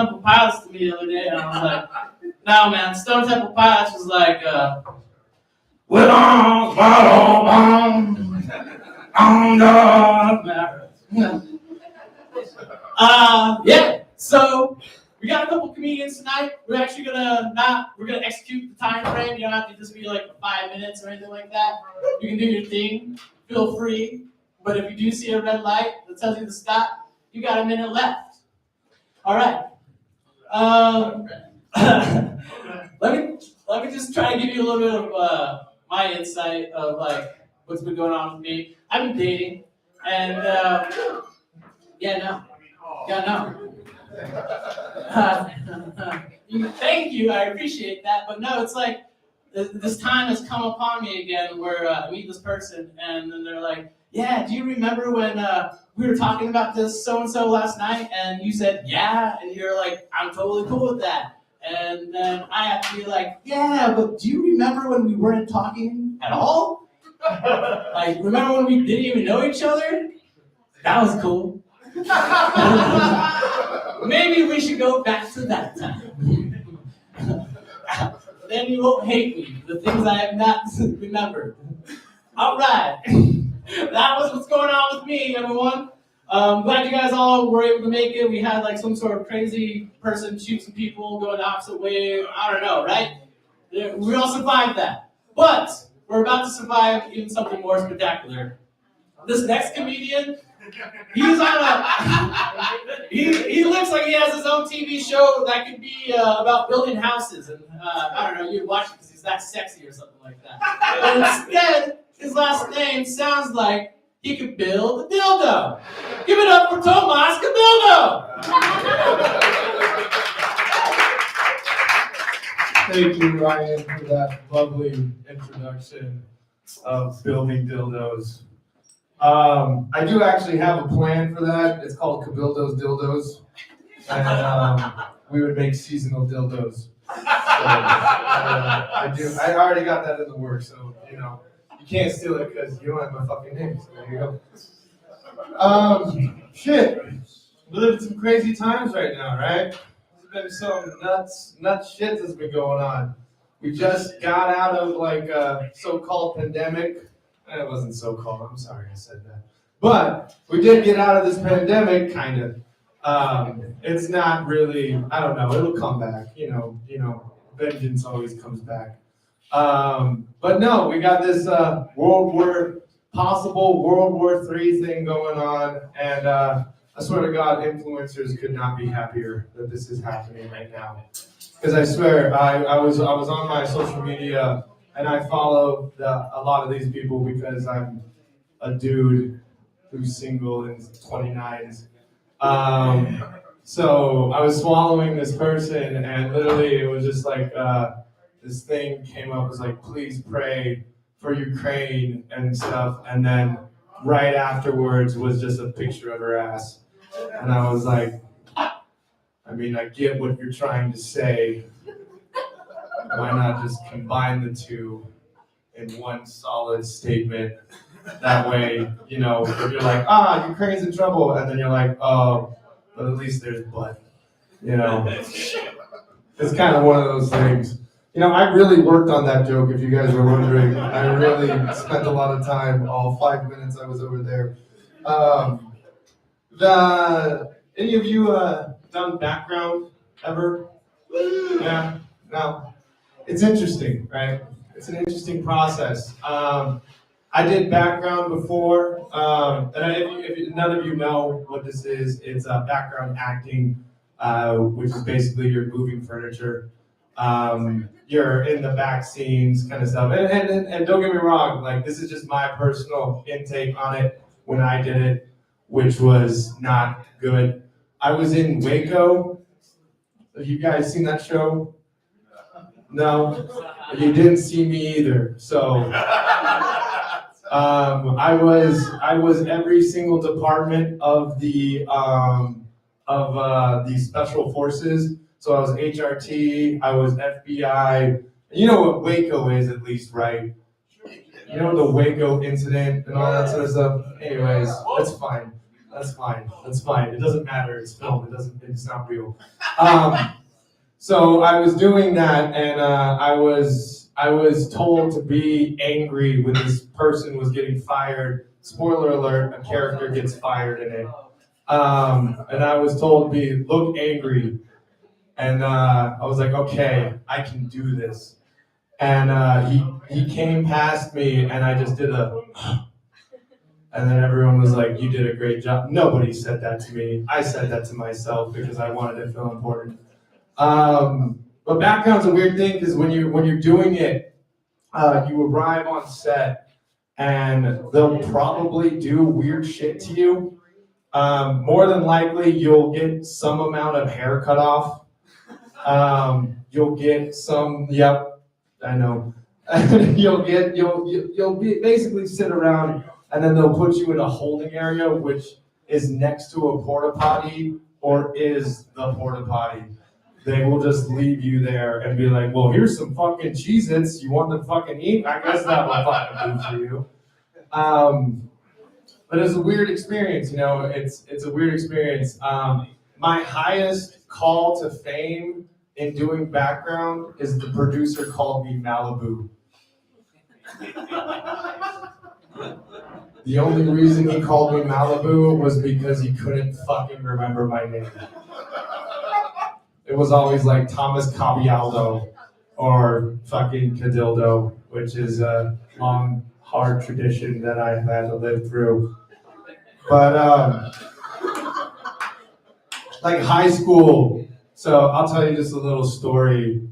Temple Pilots to me the other day, and I was like, no, man, Stone Temple Pilots was like, yeah, so we got a couple comedians tonight. We're actually we're gonna execute the time frame. You don't have to just be like 5 minutes or anything like that. You can do your thing, feel free. But if you do see a red light that tells you to stop, you got a minute left. All right. Let me just try to give you a little bit of my insight of like what's been going on with me. I've been dating, and thank you, I appreciate that. But no, it's like this time has come upon me again where I meet this person, and then they're like, yeah, do you remember when we were talking about this so-and-so last night, and you said, yeah, and you're like, I'm totally cool with that. And then I have to be like, yeah, but do you remember when we weren't talking at all? Like, remember when we didn't even know each other? That was cool. Maybe we should go back to that time. Then you won't hate me, the things I have not remembered. All right. That was what's going on with me, everyone. Glad you guys all were able to make it. We had like some sort of crazy person shoot some people, go the opposite way. I don't know, right? We all survived that. But we're about to survive even something more spectacular. This next comedian, he's on he looks like he has his own TV show that could be about building houses. And I don't know, you'd watch it because he's that sexy or something like that. But instead, his last name sounds like he could build a dildo. Give it up for Tomas Cabildo! Thank you, Ryan, for that lovely introduction of building dildos. I do actually have a plan for that. It's called Cabildo's Dildos. And we would make seasonal dildos. So, I already got that in the works, so, you know. You can't steal it because you don't have my fucking name, so there you go. Shit. We live in some crazy times right now, right? There's been some nuts shit that's been going on. We just got out of like a so-called pandemic. It wasn't so-called, I'm sorry I said that. But we did get out of this pandemic, kind of. It's not really, I don't know, it'll come back, you know, vengeance always comes back. But no, we got this possible World War III thing going on, and I swear to God, influencers could not be happier that this is happening right now. Because I swear, I was on my social media, and I follow a lot of these people because I'm a dude who's single and 29s. So I was swallowing this person, and literally it was just like, this thing came up, was like, please pray for Ukraine and stuff. And then right afterwards was just a picture of her ass. And I was like, I mean, I get what you're trying to say. Why not just combine the two in one solid statement? That way, you know, if you're like, Ukraine's in trouble. And then you're like, oh, but at least there's blood. You know, it's kind of one of those things. You know, I really worked on that joke, if you guys were wondering. I really spent a lot of time, all 5 minutes I was over there. Any of you done background ever? Yeah? No. It's interesting, right? It's an interesting process. I did background before, and if none of you know what this is, it's background acting, which is basically you're moving furniture. You're in the back scenes kind of stuff. And don't get me wrong, like this is just my personal intake on it when I did it, which was not good. I was in Waco. Have you guys seen that show? No? You didn't see me either. So I was every single department of the special forces. So I was HRT, I was FBI. You know what Waco is, at least, right? You know the Waco incident and all that sort of stuff? Anyways, that's fine. That's fine. That's fine. It doesn't matter. It's film. It's not real. So I was doing that, and I was told to be angry when this person was getting fired. Spoiler alert: a character gets fired in it. And I was told to look angry, and I was like, okay, I can do this. And he came past me, and I just did a. And then everyone was like, you did a great job. Nobody said that to me. I said that to myself because I wanted to feel important. But background's a weird thing because when you're doing it, you arrive on set and they'll probably do weird shit to you. More than likely, you'll get some amount of hair cut off. You'll get some. Yep, I know. You'll be basically sit around. And then they'll put you in a holding area, which is next to a porta potty or is the porta potty. They will just leave you there and be like, well, here's some fucking Cheez-Its. You want to fucking eat? I guess that will fucking do for you. But it's a weird experience, you know. It's a weird experience. My highest call to fame in doing background is the producer called me Malibu. The only reason he called me Malibu was because he couldn't fucking remember my name. It was always like Thomas Cabialdo or fucking Cadildo, which is a long, hard tradition that I've had to live through. But, like high school, so I'll tell you just a little story.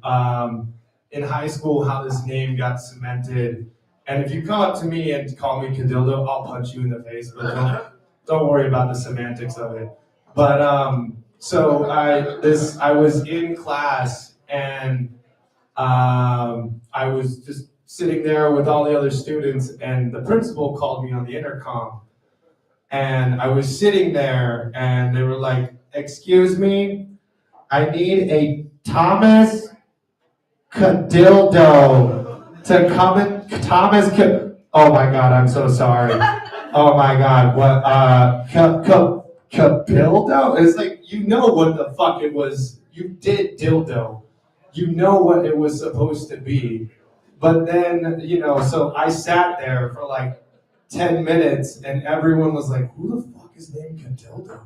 In high school, how this name got cemented. And if you come up to me and call me Cadildo, I'll punch you in the face, but don't worry about the semantics of it. But so I was in class and I was just sitting there with all the other students and the principal called me on the intercom. And I was sitting there and they were like, excuse me, I need a Thomas Cadildo to come in. Oh my God, I'm so sorry. Oh my God, what? Cabildo? It's like, you know what the fuck it was. You did dildo. You know what it was supposed to be. But then, you know, so I sat there for like 10 minutes and everyone was like, who the fuck is named Cadildo?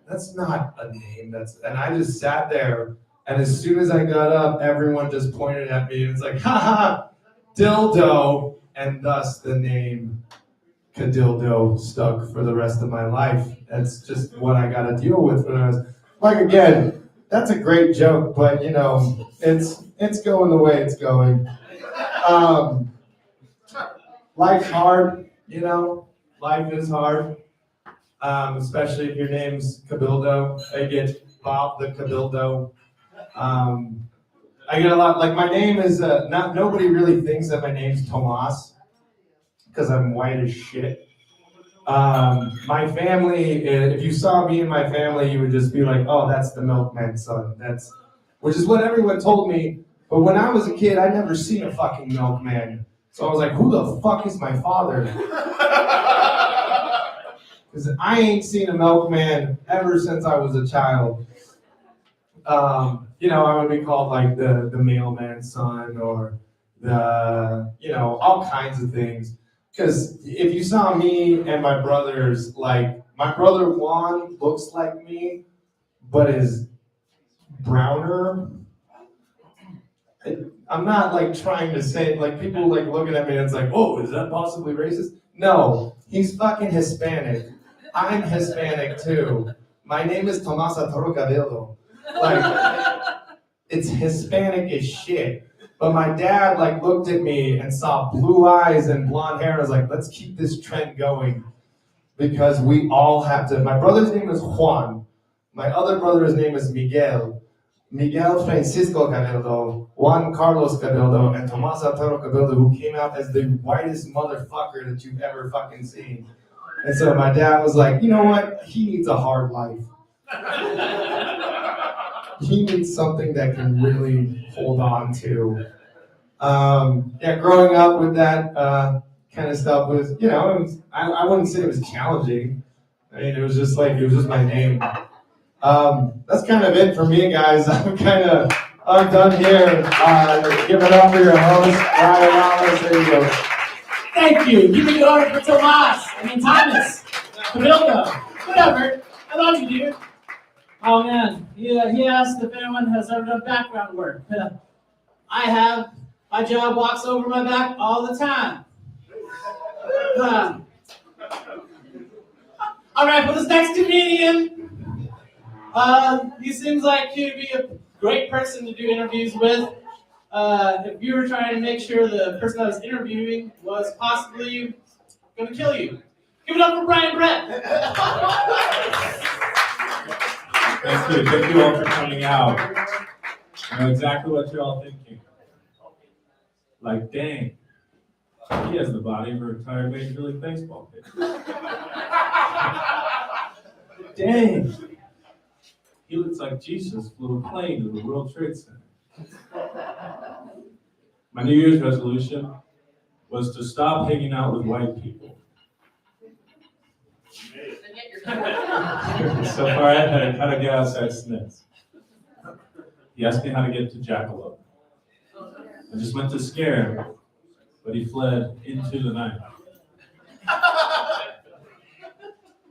That's not a name. And I just sat there and as soon as I got up, everyone just pointed at me and it's like, haha, dildo, and thus the name Cadildo stuck for the rest of my life. That's just what I got to deal with for the rest. Like again, that's a great joke, but you know, it's going the way it's going. Life's hard, you know. Life is hard, especially if your name's Cabildo. I get Bob the Cabildo. I get a lot, like my name is, nobody really thinks that my name's Tomas, because I'm white as shit. My family, if you saw me and my family, you would just be like, oh, that's the milkman's son. Which is what everyone told me, but when I was a kid, I'd never seen a fucking milkman. So I was like, who the fuck is my father? Because I ain't seen a milkman ever since I was a child. You know, I would be called like the mailman's son or the, you know, all kinds of things. Because if you saw me and my brothers, like my brother Juan looks like me, but is browner. I'm not like trying to say, like people like looking at me and it's like, oh, is that possibly racist? No, he's fucking Hispanic. I'm Hispanic too. My name is Tomas Arturo Cabello. Like, it's Hispanic as shit. But my dad like looked at me and saw blue eyes and blonde hair and was like, let's keep this trend going. Because we all have to. My brother's name is Juan. My other brother's name is Miguel. Miguel Francisco Cabello, Juan Carlos Cabello, and Tomas Arturo Cabello, who came out as the whitest motherfucker that you've ever fucking seen. And so my dad was like, you know what? He needs a hard life. He needs something that can really hold on to. Yeah, growing up with that kind of stuff was, you know, I wouldn't say it was challenging. I mean, it was just my name. That's kind of it for me, guys. I'm done here. Give it up for your host, Ryan Wallace. There you go. Thank you. Give me the order for Thomas, Camilka, whatever. I love you, dude. Oh man, he asked if anyone has ever done background work. I have. My job walks over my back all the time. All right, for this next comedian, he seems like he'd be a great person to do interviews with. If you were trying to make sure the person I was interviewing was possibly going to kill you. Give it up for Brian Brett. Thank you all for coming out. I know exactly what you're all thinking. Like, dang, he has the body of a retired Major League Baseball pitcher. Dang, he looks like Jesus flew a plane to the World Trade Center. My New Year's resolution was to stop hanging out with white people. So far ahead, how to get outside Smith's. He asked me how to get to Jackalope. I just went to scare him, but he fled into the night.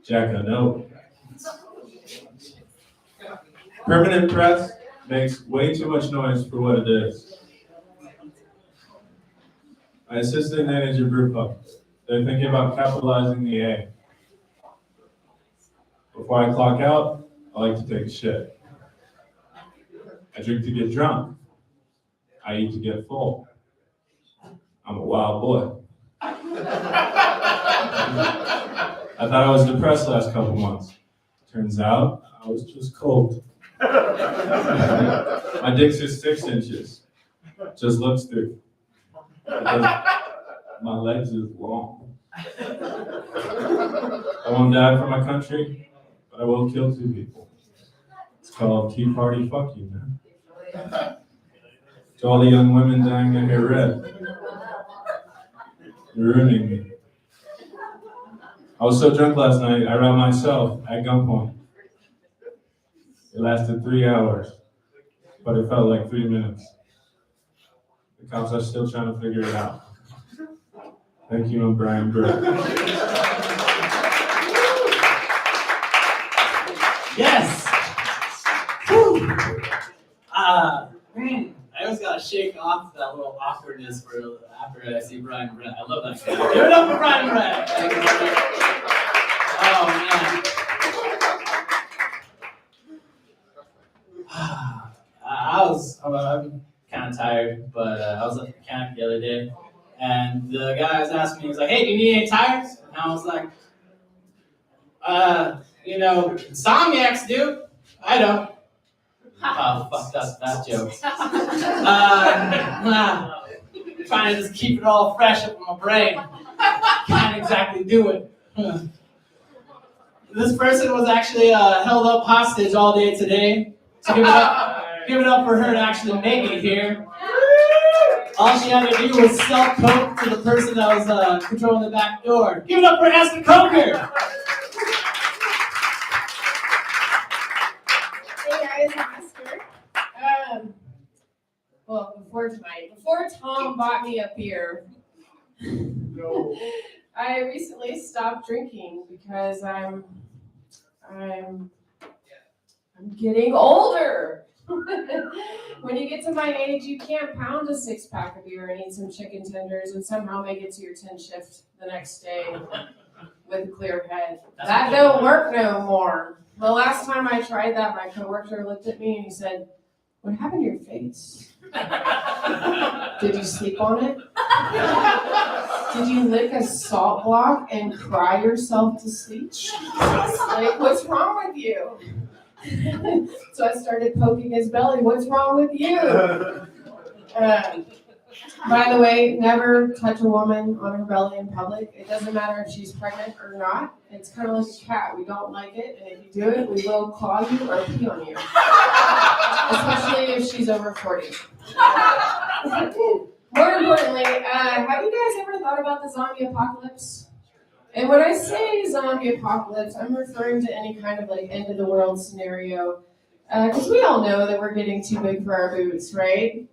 Jackalope. Permanent press makes way too much noise for what it is. My assistant manager group up. They're thinking about capitalizing the A. Before I clock out, I like to take a shit. I drink to get drunk. I eat to get full. I'm a wild boy. I thought I was depressed last couple months. Turns out, I was just cold. My dick's just 6 inches. Just looks through. My legs is long. I won't die for my country, but I will kill 2 people. It's called Tea Party Fuck You, man. To all the young women dyeing their hair red. You're ruining me. I was so drunk last night, I ran myself at gunpoint. It lasted 3 hours, but it felt like 3 minutes. The cops are still trying to figure it out. Thank you, I'm Brian Brett. Yes. I always gotta shake off that little awkwardness for after I see Brian Brett. I love that guy. Give it up for Brian Brett. Oh man. I'm kind of tired, but I was at the mechanic the other day, and the guy was asking me, he was like, "Hey, do you need any tires?" And I was like, Insomniacs do. I don't. Oh, fuck that joke. Trying to just keep it all fresh up in my brain. Can't exactly do it. This person was actually held up hostage all day today. So give it up for her to actually make it here. All she had to do was sell coke to the person that was controlling the back door. Give it up for Esther Coker. Hey guys, I'm Esther. Before Tom bought me a beer, I recently stopped drinking because I'm getting older. When you get to my age, you can't pound a 6-pack of beer and eat some chicken tenders and somehow make it to your 10 shift the next day with a clear head. That don't work no more. The last time I tried that, my coworker looked at me and he said, "What happened to your face? Did you sleep on it? Did you lick a salt block and cry yourself to sleep? Like, what's wrong with you?" So I started poking his belly. "What's wrong with you?" By the way, never touch a woman on her belly in public. It doesn't matter if she's pregnant or not. It's kind of like a cat. We don't like it, and if you do it, we will claw you or pee on you. Especially if she's over 40. More importantly, have you guys ever thought about the zombie apocalypse? And when I say zombie apocalypse, I'm referring to any kind of like end of the world scenario. Because we all know that we're getting too big for our boots, right?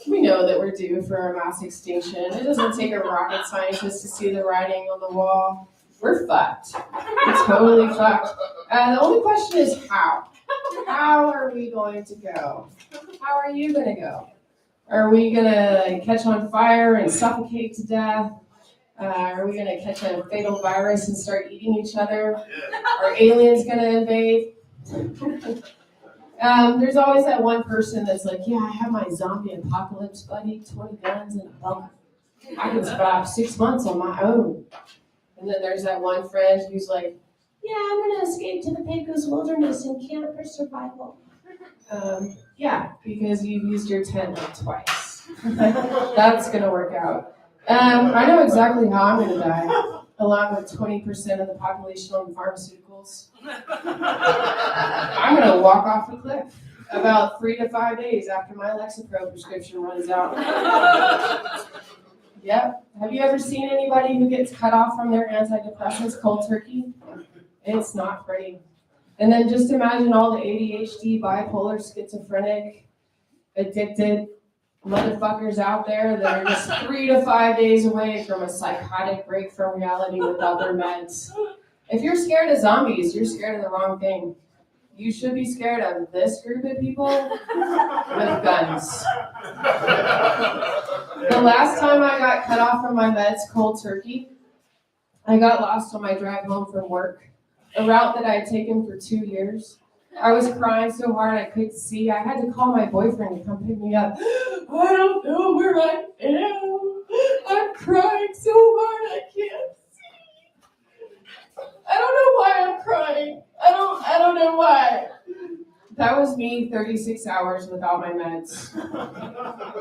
We know that we're due for a mass extinction. It doesn't take a rocket scientist to see the writing on the wall. We're fucked. We're totally fucked. The only question is how. How are we going to go? How are you going to go? Are we going to catch on fire and suffocate to death? Are we going to catch a fatal virus and start eating each other? Are aliens going to invade? There's always that one person that's like, yeah, I have my zombie apocalypse buddy, 20 guns and a bunker. I can survive 6 months on my own. And then there's that one friend who's like, yeah, I'm going to escape to the Pecos wilderness and camp for survival. Yeah, because you've used your tent like twice. That's going to work out. I know exactly how I'm going to die, along with 20% of the population on pharmaceuticals. I'm going to walk off a cliff about 3 to 5 days after my Lexapro prescription runs out. Yep. Have you ever seen anybody who gets cut off from their antidepressants cold turkey? It's not pretty. And then just imagine all the ADHD, bipolar, schizophrenic, addicted motherfuckers out there that are just 3 to 5 days away from a psychotic break from reality without their meds. If you're scared of zombies, you're scared of the wrong thing. You should be scared of this group of people with guns. The last time I got cut off from my meds cold turkey, I got lost on my drive home from work, a route that I had taken for 2 years. I was crying so hard I couldn't see. I had to call my boyfriend to come pick me up. I don't know where I am. I'm crying so hard I can't see. I don't know why I'm crying. I don't know why. That was me 36 hours without my meds.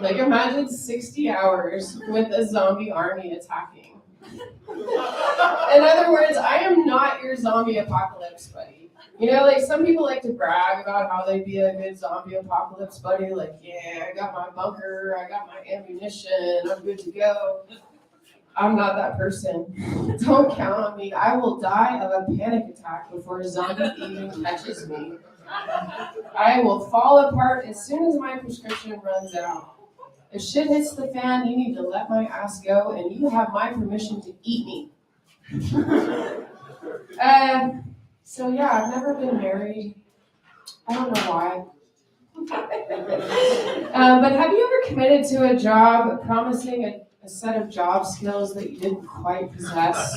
Like imagine 60 hours with a zombie army attacking. In other words, I am not your zombie apocalypse buddy. You know, like some people like to brag about how they'd be a good zombie apocalypse buddy. Like, yeah, I got my bunker, I got my ammunition, I'm good to go. I'm not that person. Don't count on me. I will die of a panic attack before a zombie even catches me. I will fall apart as soon as my prescription runs out. If shit hits the fan, you need to let my ass go, and you have my permission to eat me. So yeah, I've never been married. I don't know why. But have you ever committed to a job promising a set of job skills that you didn't quite possess?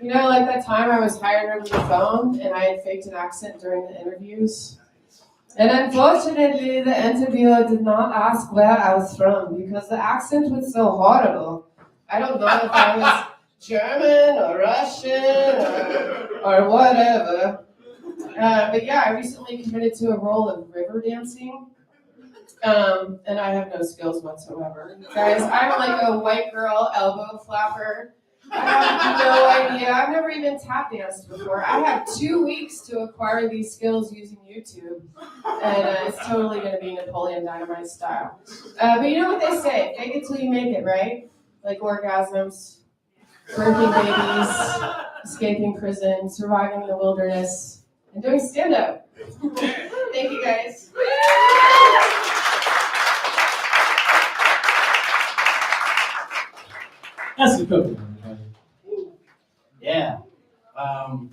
You know, like that time I was hired over the phone and I had faked an accent during the interviews. And unfortunately, the interviewer did not ask where I was from because the accent was so horrible. I don't know if I was German or Russian or whatever. But yeah, I recently committed to a role of river dancing. And I have no skills whatsoever. Guys, I'm like a white girl elbow flapper. I have no idea. I've never even tap danced before. I have 2 weeks to acquire these skills using YouTube. And it's totally going to be Napoleon Dynamite style. But you know what they say, fake it till you make it, right? Like orgasms, birthing babies, escaping prison, surviving the wilderness, and doing stand-up. Thank you, guys. That's the cookie. Yeah. Wow.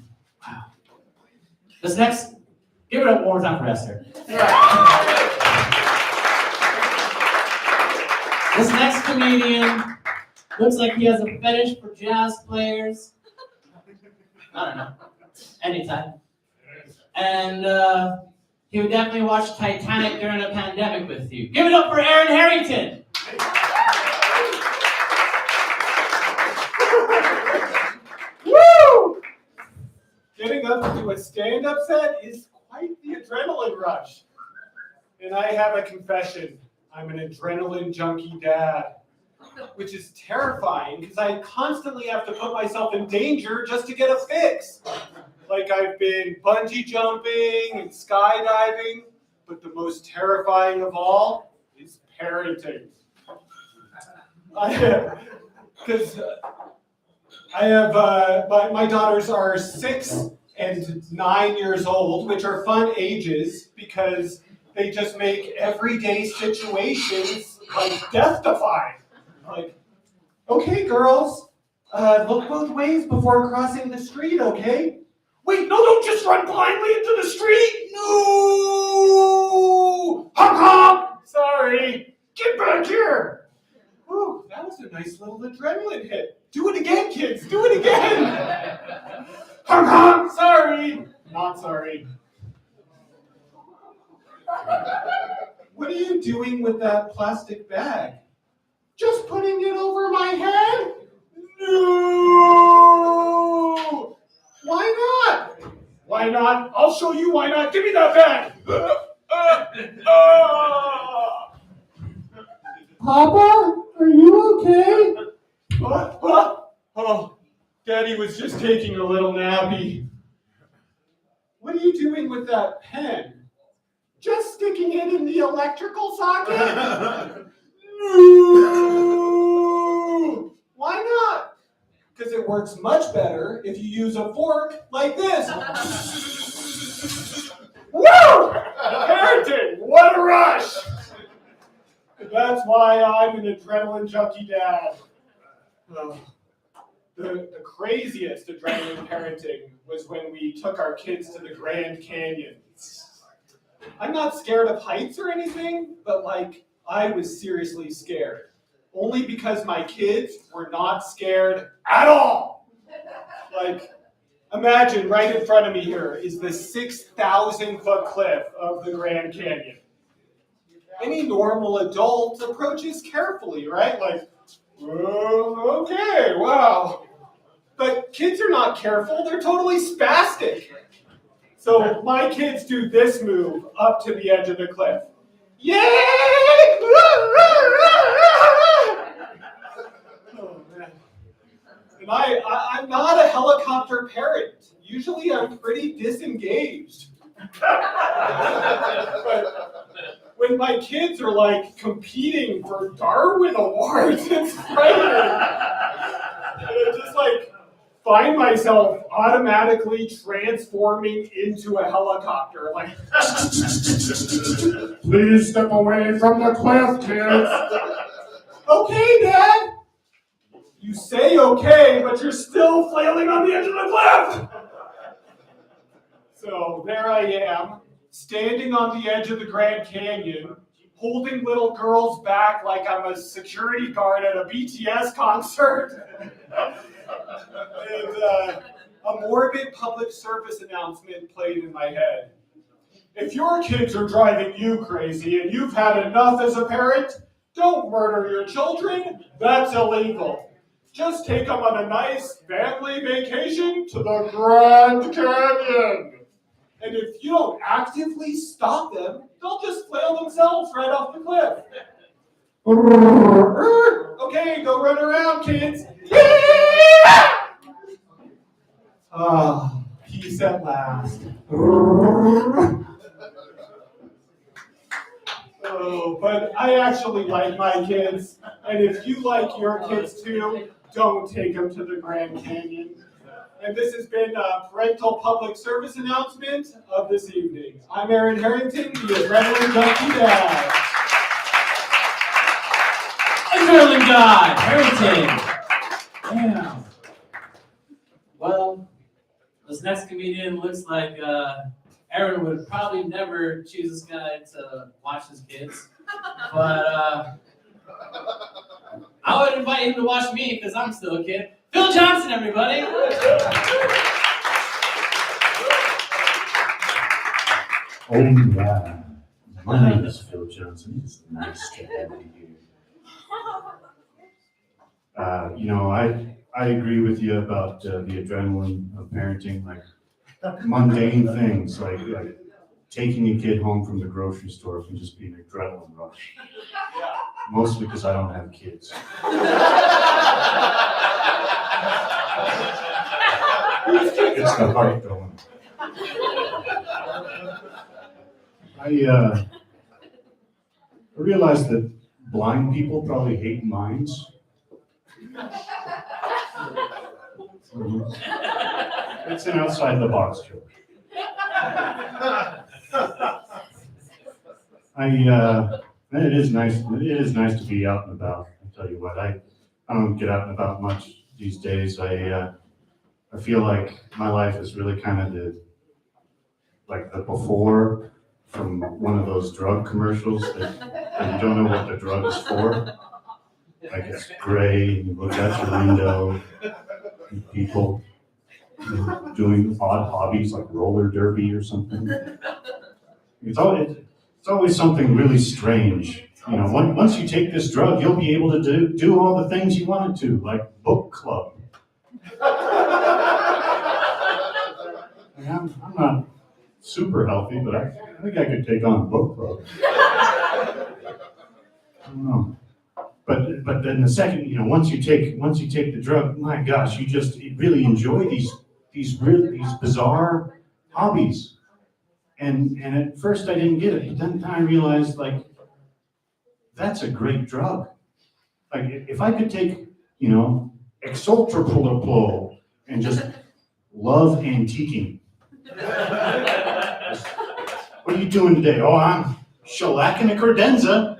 This next, give it up one more time for Esther. This next comedian looks like he has a fetish for jazz players. I don't know. Anytime. And he would definitely watch Titanic during a pandemic with you. Give it up for Harrington. Woo! Getting up to do a stand-up set is quite the adrenaline rush. And I have a confession. I'm an adrenaline junkie dad, which is terrifying because I constantly have to put myself in danger just to get a fix. Like I've been bungee jumping and skydiving, but the most terrifying of all is parenting. Because I have, my daughters are 6 and 9 years old, which are fun ages because they just make everyday situations like death-defying. Like, okay, girls, look both ways before crossing the street, okay? Wait, no, don't just run blindly into the street! No! Honk honk! Sorry, get back here! Ooh, that was a nice little adrenaline hit. Do it again, kids, do it again! Honk honk! Sorry! Not sorry. What are you doing with that plastic bag? Just putting it over my head? No! Why not? Why not? I'll show you why not. Give me that bag! Papa, are you okay? Oh, Daddy was just taking a little nappy. What are you doing with that pen? Just sticking it in the electrical socket? No! Why not? Because it works much better if you use a fork like this. Woo! Harrington, what a rush! That's why I'm an adrenaline junkie dad. The craziest adrenaline parenting was when we took our kids to the Grand Canyon. I'm not scared of heights or anything, but I was seriously scared. Only because my kids were not scared at all. Imagine right in front of me here is the 6,000-foot cliff of the Grand Canyon. Any normal adult approaches carefully, right? Okay, wow. But kids are not careful, they're totally spastic. So my kids do this move up to the edge of the cliff. Yay! Oh, man. And I'm not a helicopter parent. Usually I'm pretty disengaged. But when my kids are competing for Darwin Awards, it's frightening. And I just find myself automatically transforming into a helicopter. Please step away from the cliff, kids. Okay, Dad. You say okay, but you're still flailing on the edge of the cliff. So there I am, standing on the edge of the Grand Canyon, holding little girls back like I'm a security guard at a BTS concert. And a morbid public service announcement played in my head. If your kids are driving you crazy and you've had enough as a parent, don't murder your children. That's illegal. Just take them on a nice family vacation to the Grand Canyon. And if you don't actively stop them, they'll just flail themselves right off the cliff. Okay, go run around, kids. Yeah! Ah, peace at last. Oh, but I actually like my kids. And if you like your kids too, don't take them to the Grand Canyon. And this has been a parental public service announcement of this evening. I'm Aaron Harrington, the Adrenaline Junkie Dad. Adrenaline God, Harrington. Yeah. Well, this next comedian looks like Aaron would probably never choose this guy to watch his kids. But I would invite him to watch me because I'm still a kid. Phil Johnson, everybody. Oh yeah, my name is Phil Johnson. It's nice to have you here. I agree with you about the adrenaline of parenting, mundane things like taking a kid home from the grocery store can just be an adrenaline rush. Mostly because I don't have kids. It's the heart going. I realized that blind people probably hate mines. It's an outside the box joke. It is nice. It is nice to be out and about. I tell you what, I don't get out and about much these days. I feel like my life is really kind of the before from one of those drug commercials that you don't know what the drug is for. Like it's gray, you look out your window, and people doing odd hobbies like roller derby or something. It's always something really strange. You know, once you take this drug, you'll be able to do all the things you wanted to, like book club. I mean, I'm not super healthy, but I think I could take on book club. I don't know. But then the second, you know, once you take the drug, my gosh, you really enjoy these bizarre hobbies. And at first I didn't get it, but then I realized, like, that's a great drug. Like, if I could take, you know, exultraplo and just love antiquing. What are you doing today? Oh, I'm shellacking a credenza.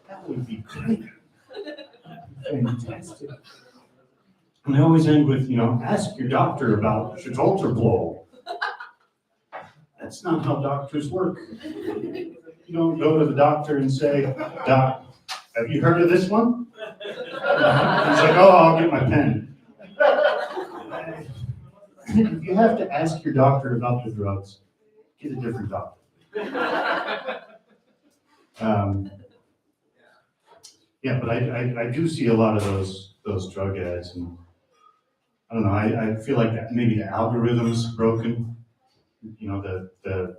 That would be great. Fantastic. And they always end with, you know, ask your doctor about Shutolterplo. That's not how doctors work. You don't go to the doctor and say, Doc, have you heard of this one? He's like, oh, I'll get my pen. If you have to ask your doctor about the drugs, get a different doctor. Yeah, but I do see a lot of those drug ads, and I don't know. I feel like that maybe the algorithm's broken. You know, the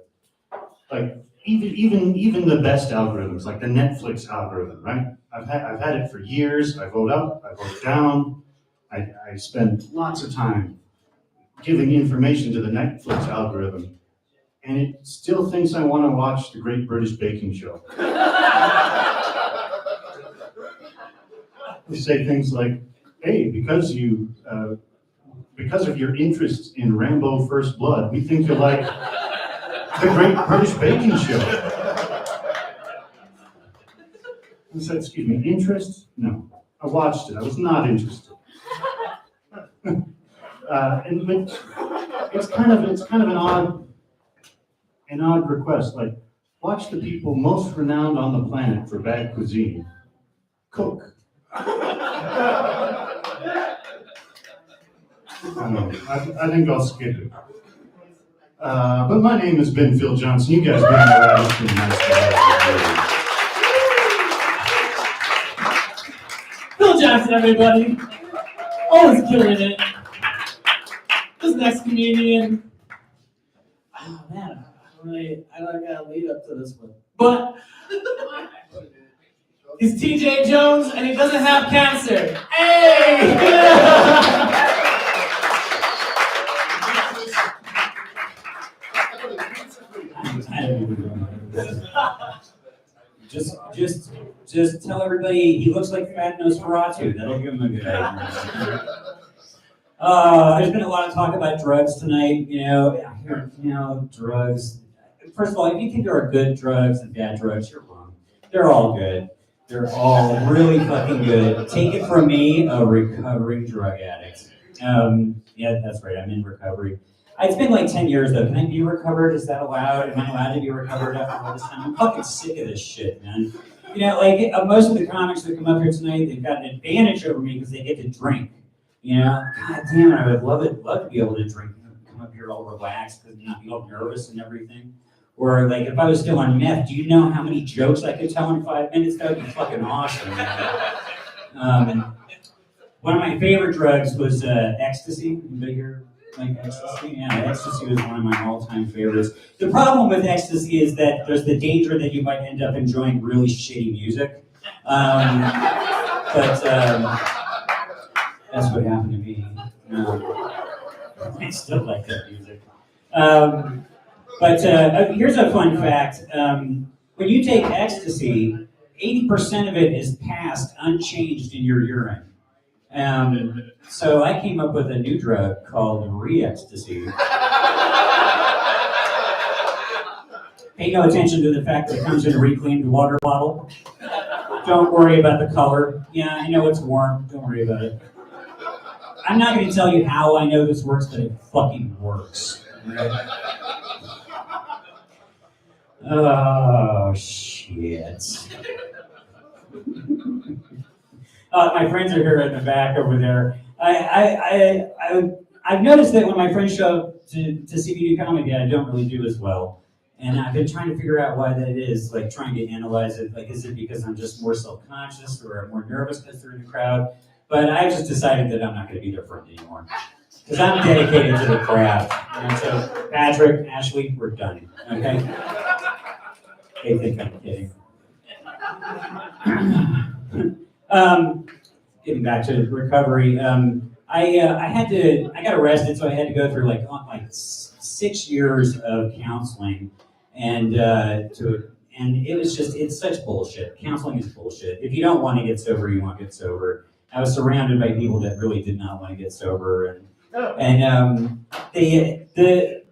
like even the best algorithms, like the Netflix algorithm, right? I've had it for years. I vote up, I vote down. I spend lots of time giving information to the Netflix algorithm, and it still thinks I want to watch the Great British Baking Show. We say things like, "Hey, because of your interest in Rambo: First Blood, we think you like the Great British Baking Show." I said, "Excuse me, interest? No, I watched it. I was not interested." And it's kind of an odd request. Like, watch the people most renowned on the planet for bad cuisine cook. I don't know. I think I'll skip it. But my name has been Phil Johnson. You guys been around. It's been nice to have you. Phil Johnson, everybody. Always killing it. This next comedian. Oh man, I gotta lead up to this one. But he's TJ Jones and he doesn't have cancer. Hey! Just tell everybody he looks like Fat Nosferatu. That'll give him a good idea. There's been a lot of talk about drugs tonight. Drugs. First of all, if you think there are good drugs and bad drugs, you're wrong. They're all good. They're all really fucking good. Take it from me, a recovering drug addict. Yeah, that's right. I'm in recovery. It's been like 10 years though. Can I be recovered? Is that allowed? Am I allowed to be recovered after all this time? I'm fucking sick of this shit, man. Most of the comics that come up here tonight, they've got an advantage over me because they get to drink. God damn it, I would love to be able to drink and come up here all relaxed and not be all nervous and everything. Or like if I was still on meth, do you know how many jokes I could tell in 5 minutes? That would be fucking awesome. One of my favorite drugs was ecstasy. Anybody here like ecstasy? Yeah, ecstasy was one of my all-time favorites. The problem with ecstasy is that there's the danger that you might end up enjoying really shitty music. But that's what happened to me. I still like that music. But here's a fun fact. When you take ecstasy, 80% of it is passed unchanged in your urine. So I came up with a new drug called re-ecstasy. Pay no attention to the fact that it comes in a reclaimed water bottle. Don't worry about the color. Yeah, I know it's warm. Don't worry about it. I'm not going to tell you how I know this works, but it fucking works. Right? Oh, shit. My friends are here in the back over there. I've noticed that when my friends show up to see me do comedy, I don't really do as well. And I've been trying to figure out why that is, like trying to analyze it. Like, is it because I'm just more self-conscious or I'm more nervous because they're in the crowd? But I've just decided that I'm not going to be their friend anymore. Because I'm dedicated to the craft. And so, Patrick, Ashley, we're done. Okay? They think I'm kidding. Getting back to recovery, I got arrested, so I had to go through like 6 years of counseling, and it was just, it's such bullshit. Counseling is bullshit. If you don't want to get sober, you won't get sober. I was surrounded by people that really did not want to get sober, and the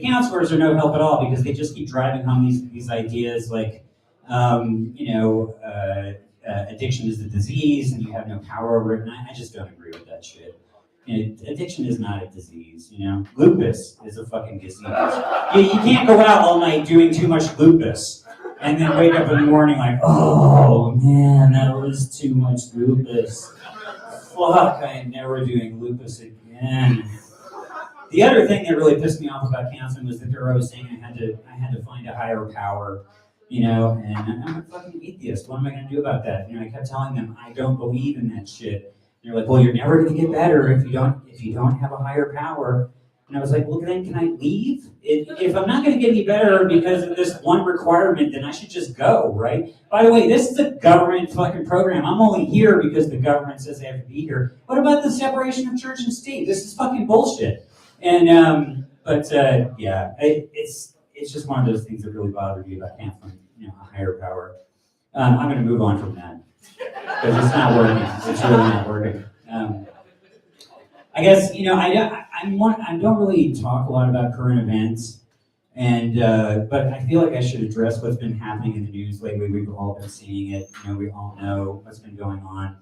counselors are no help at all because they just keep driving home these ideas like, addiction is a disease and you have no power over it, and I just don't agree with that shit. Addiction is not a disease, you know? Lupus is a fucking disease. You can't go out all night doing too much lupus and then wake up in the morning like, oh man, that was too much lupus. Fuck, I am never doing lupus again. The other thing that really pissed me off about counseling was that they were always saying I had to find a higher power, you know, and I'm a fucking atheist. What am I going to do about that? You know, I kept telling them I don't believe in that shit. They're like, well, you're never going to get better if you don't have a higher power. And I was like, well, then can I leave? If I'm not going to get any better because of this one requirement, then I should just go, right? By the way, this is a government fucking program. I'm only here because the government says I have to be here. What about the separation of church and state? This is fucking bullshit. And yeah, it's just one of those things that really bothered me about canceling, you know, a higher power. I'm going to move on from that because it's not working. It's really not working. I guess, you know, I don't really talk a lot about current events, and but I feel like I should address what's been happening in the news lately. We've all been seeing it. You know, we all know what's been going on,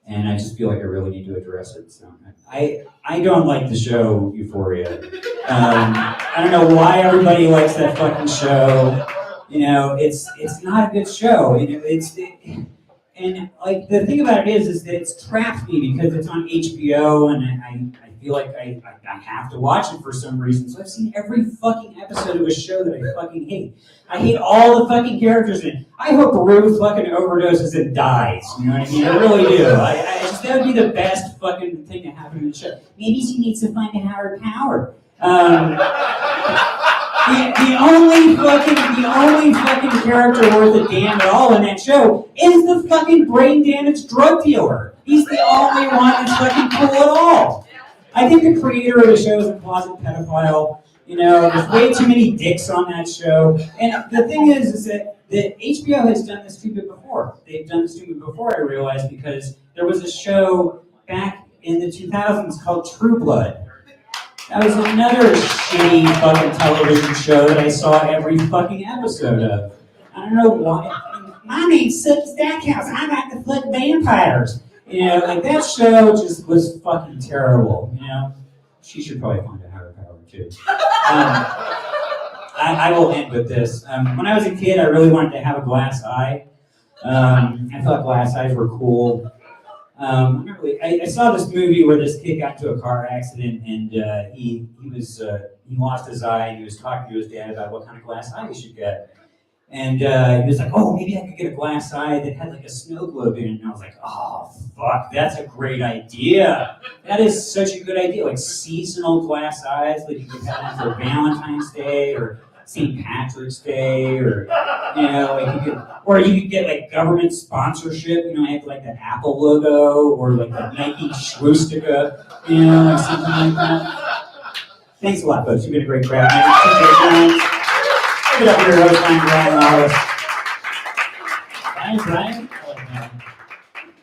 and I just feel like I really need to address it. So I don't like the show Euphoria. I don't know why everybody likes that fucking show. You know, it's not a good show. You know, and like the thing about it is that it's trapped me because it's on HBO, and I feel like I have to watch it for some reason. So I've seen every fucking episode of a show that I fucking hate. I hate all the fucking characters in it. I hope Ruth fucking overdoses and dies. You know what I mean? I really do. I just, that would be the best fucking thing to happen in the show. Maybe she needs to find a higher power. The only fucking character worth a damn at all in that show is the fucking brain damaged drug dealer. He's the only one that's fucking cool at all. I think the creator of the show is a closet pedophile. You know, there's way too many dicks on that show. And the thing is that HBO has done this stupid before. They've done this stupid before, I realized, because there was a show back in the 2000s called True Blood. That was another shitty fucking television show that I saw every fucking episode of. I don't know why. My name's Sook Stackhouse. I like to fuck vampires. You know, like that show just was fucking terrible. You know, she should probably find a higher power too. I will end with this. When I was a kid, I really wanted to have a glass eye. I thought glass eyes were cool. I saw this movie where this kid got into a car accident and he lost his eye, and he was talking to his dad about what kind of glass eye he should get. And he was like, oh, maybe I could get a glass eye that had like a snow globe in it. And I was like, oh, fuck, that's a great idea. That is such a good idea. Like seasonal glass eyes that you could have for Valentine's Day or St. Patrick's Day, or you know, like you could get like government sponsorship. You know, have like the Apple logo or like the Nike swastika. You know, like something like that. Thanks a lot, folks. You've been a great crowd. Give it up for your host, Brian Wallace. Thanks, Brian.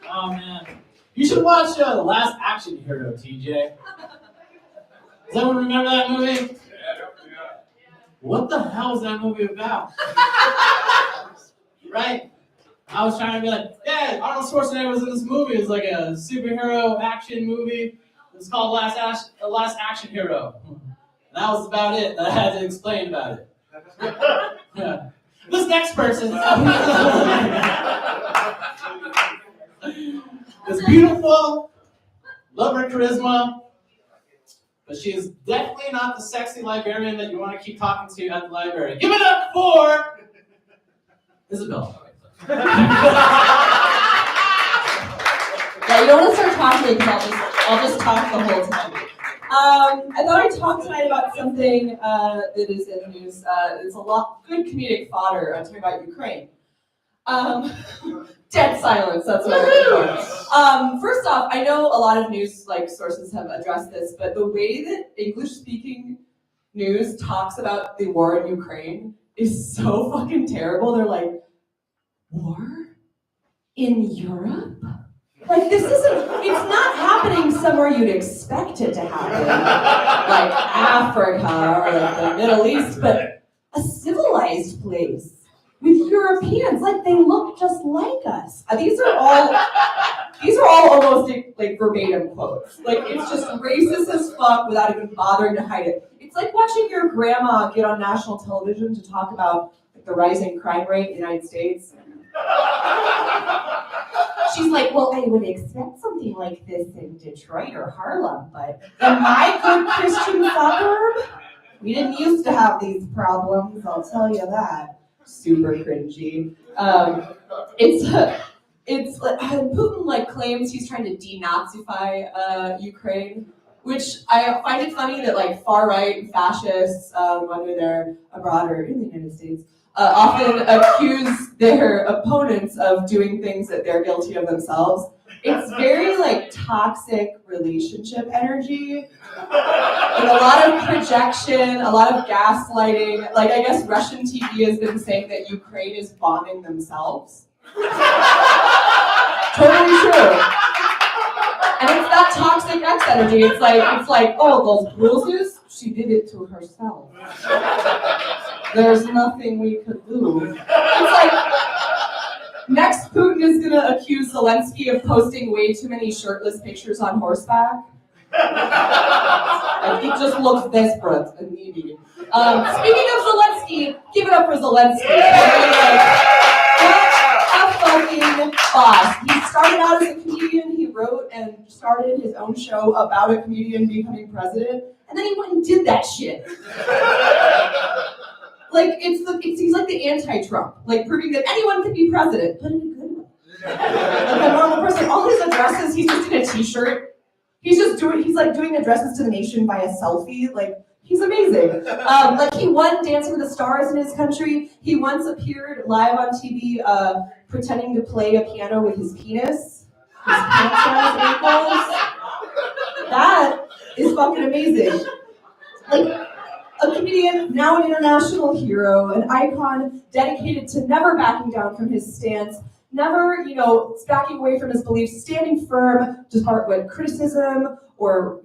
Oh man. You should watch The Last Action Hero, TJ. Does anyone remember that movie? What the hell is that movie about? Right? I was trying to be like, yeah, Arnold Schwarzenegger was in this movie. It's like a superhero action movie. It's called The Last Action Hero. And that was about it that I had to explain about it. Yeah. This next person is beautiful, love her charisma, but she is definitely not the sexy librarian that you want to keep talking to at the library. Give it up for Isabel. Yeah, you don't want to start talking because I'll just talk the whole time. I thought I'd talk tonight about something that is in the news. It's a lot good comedic fodder. I'm talking about Ukraine. Dead silence, that's what I'm looking for. First off, I know a lot of news sources have addressed this, but the way that English-speaking news talks about the war in Ukraine is so fucking terrible. They're like, war? In Europe? Like, this isn't, it's not happening somewhere you'd expect it to happen, like Africa or like the Middle East, but a civilized place with Europeans, like they look just like us. These are all almost like verbatim quotes. Like, it's just racist as fuck without even bothering to hide it. It's like watching your grandma get on national television to talk about the rising crime rate in the United States. She's like, well, I would expect something like this in Detroit or Harlem, but in my good Christian suburb, we didn't used to have these problems, I'll tell you that. Super cringy. Putin claims he's trying to denazify Ukraine, which I find it funny that far-right fascists, whether they're abroad or in the United States, often accuse their opponents of doing things that they're guilty of themselves. It's very toxic relationship energy, a lot of projection, a lot of gaslighting. I guess Russian TV has been saying that Ukraine is bombing themselves. Totally true. And it's that toxic X energy. It's like, oh, those bruises, she did it to herself. There's nothing we could do. It's like, next Putin is gonna accuse Zelensky of posting way too many shirtless pictures on horseback. He just looks desperate and needy. Speaking of Zelensky, give it up for Zelensky. What a fucking boss. He started out as a comedian, he wrote and started his own show about a comedian becoming president, and then he went and did that shit. He's like the anti-Trump, proving that anyone can be president, but in a good way. Like a normal person. All his addresses, he's just in a t-shirt. He's doing addresses to the nation by a selfie. He's amazing. He won Dancing with the Stars in his country. He once appeared live on TV pretending to play a piano with his penis. His pants around his ankles. That is fucking amazing. A comedian, now an international hero, an icon dedicated to never backing down from his stance, never, backing away from his beliefs, standing firm despite what criticism or,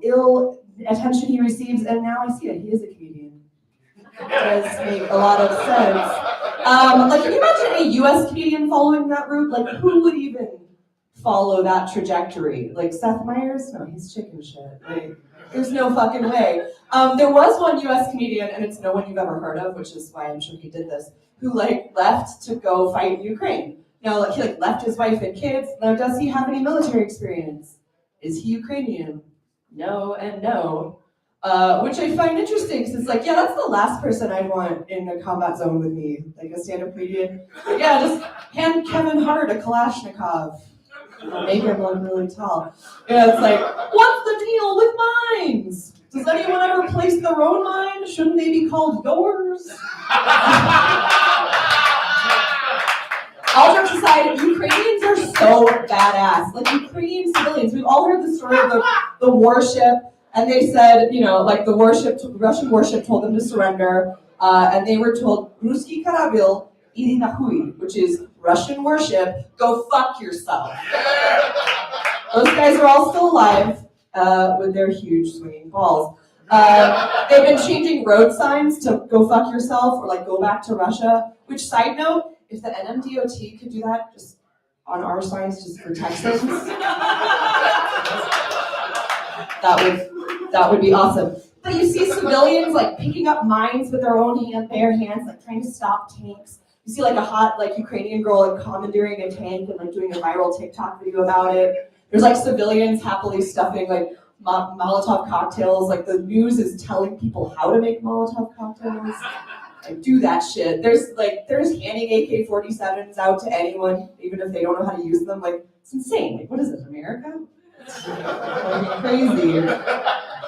ill attention he receives. And now I see it, he is a comedian. It does make a lot of sense. Can you imagine a US comedian following that route? Who would even follow that trajectory? Seth Meyers? No, he's chicken shit. There's no fucking way. There was one US comedian, and it's no one you've ever heard of, which is why I'm sure he did this, who left to go fight in Ukraine. Now, he left his wife and kids. Now, does he have any military experience? Is he Ukrainian? No and no. Which I find interesting, because it's yeah, that's the last person I'd want in a combat zone with me, a stand-up comedian. Yeah, just hand Kevin Hart a Kalashnikov. Make him look really tall. Yeah, it's what's the deal with mines? Does anyone ever place their own mine? Shouldn't they be called yours? All jokes aside, Ukrainians are so badass. Ukrainian civilians, we've all heard the story of the warship, and they said, the Russian warship told them to surrender, and they were told, Ruski karabil Idi Nahui, which is Russian worship, go fuck yourself. Those guys are all still alive with their huge swinging balls. They've been changing road signs to go fuck yourself or like go back to Russia, which side note, if the NMDOT could do that just on our signs just for Texans, that would be awesome. But you see civilians like picking up mines with their own bare hands, like trying to stop tanks. You see like a hot like Ukrainian girl like commandeering a tank and like doing a viral TikTok video about it. There's like civilians happily stuffing like Molotov cocktails. Like the news is telling people how to make Molotov cocktails. Like do that shit. There's handing AK-47s out to anyone, even if they don't know how to use them. Like it's insane. Like what is it, America? It's like, crazy.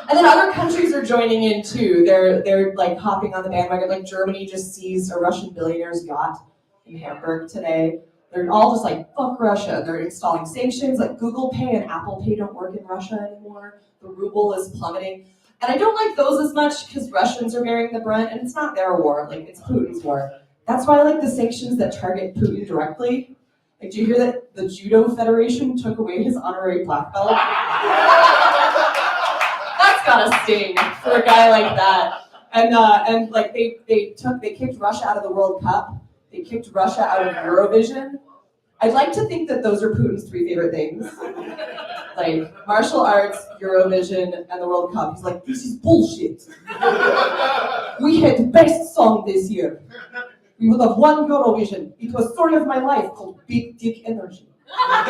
And then other countries are joining in too. They're like hopping on the bandwagon. Like Germany just seized a Russian billionaire's yacht in Hamburg today. They're all just like, fuck Russia. They're installing sanctions. Like Google Pay and Apple Pay don't work in Russia anymore. The ruble is plummeting. And I don't like those as much because Russians are bearing the brunt and it's not their war. Like it's Putin's war. That's why I like the sanctions that target Putin directly. Like, do you hear that the Judo Federation took away his honorary black belt? That's gotta sting for a guy like that. And like they kicked Russia out of the World Cup. They kicked Russia out of Eurovision. I'd like to think that those are Putin's 3 favorite things. Like martial arts, Eurovision, and the World Cup. He's like, this is bullshit. We had the best song this year. We would have won Eurovision. It was Story of My Life called Big Dick Energy. But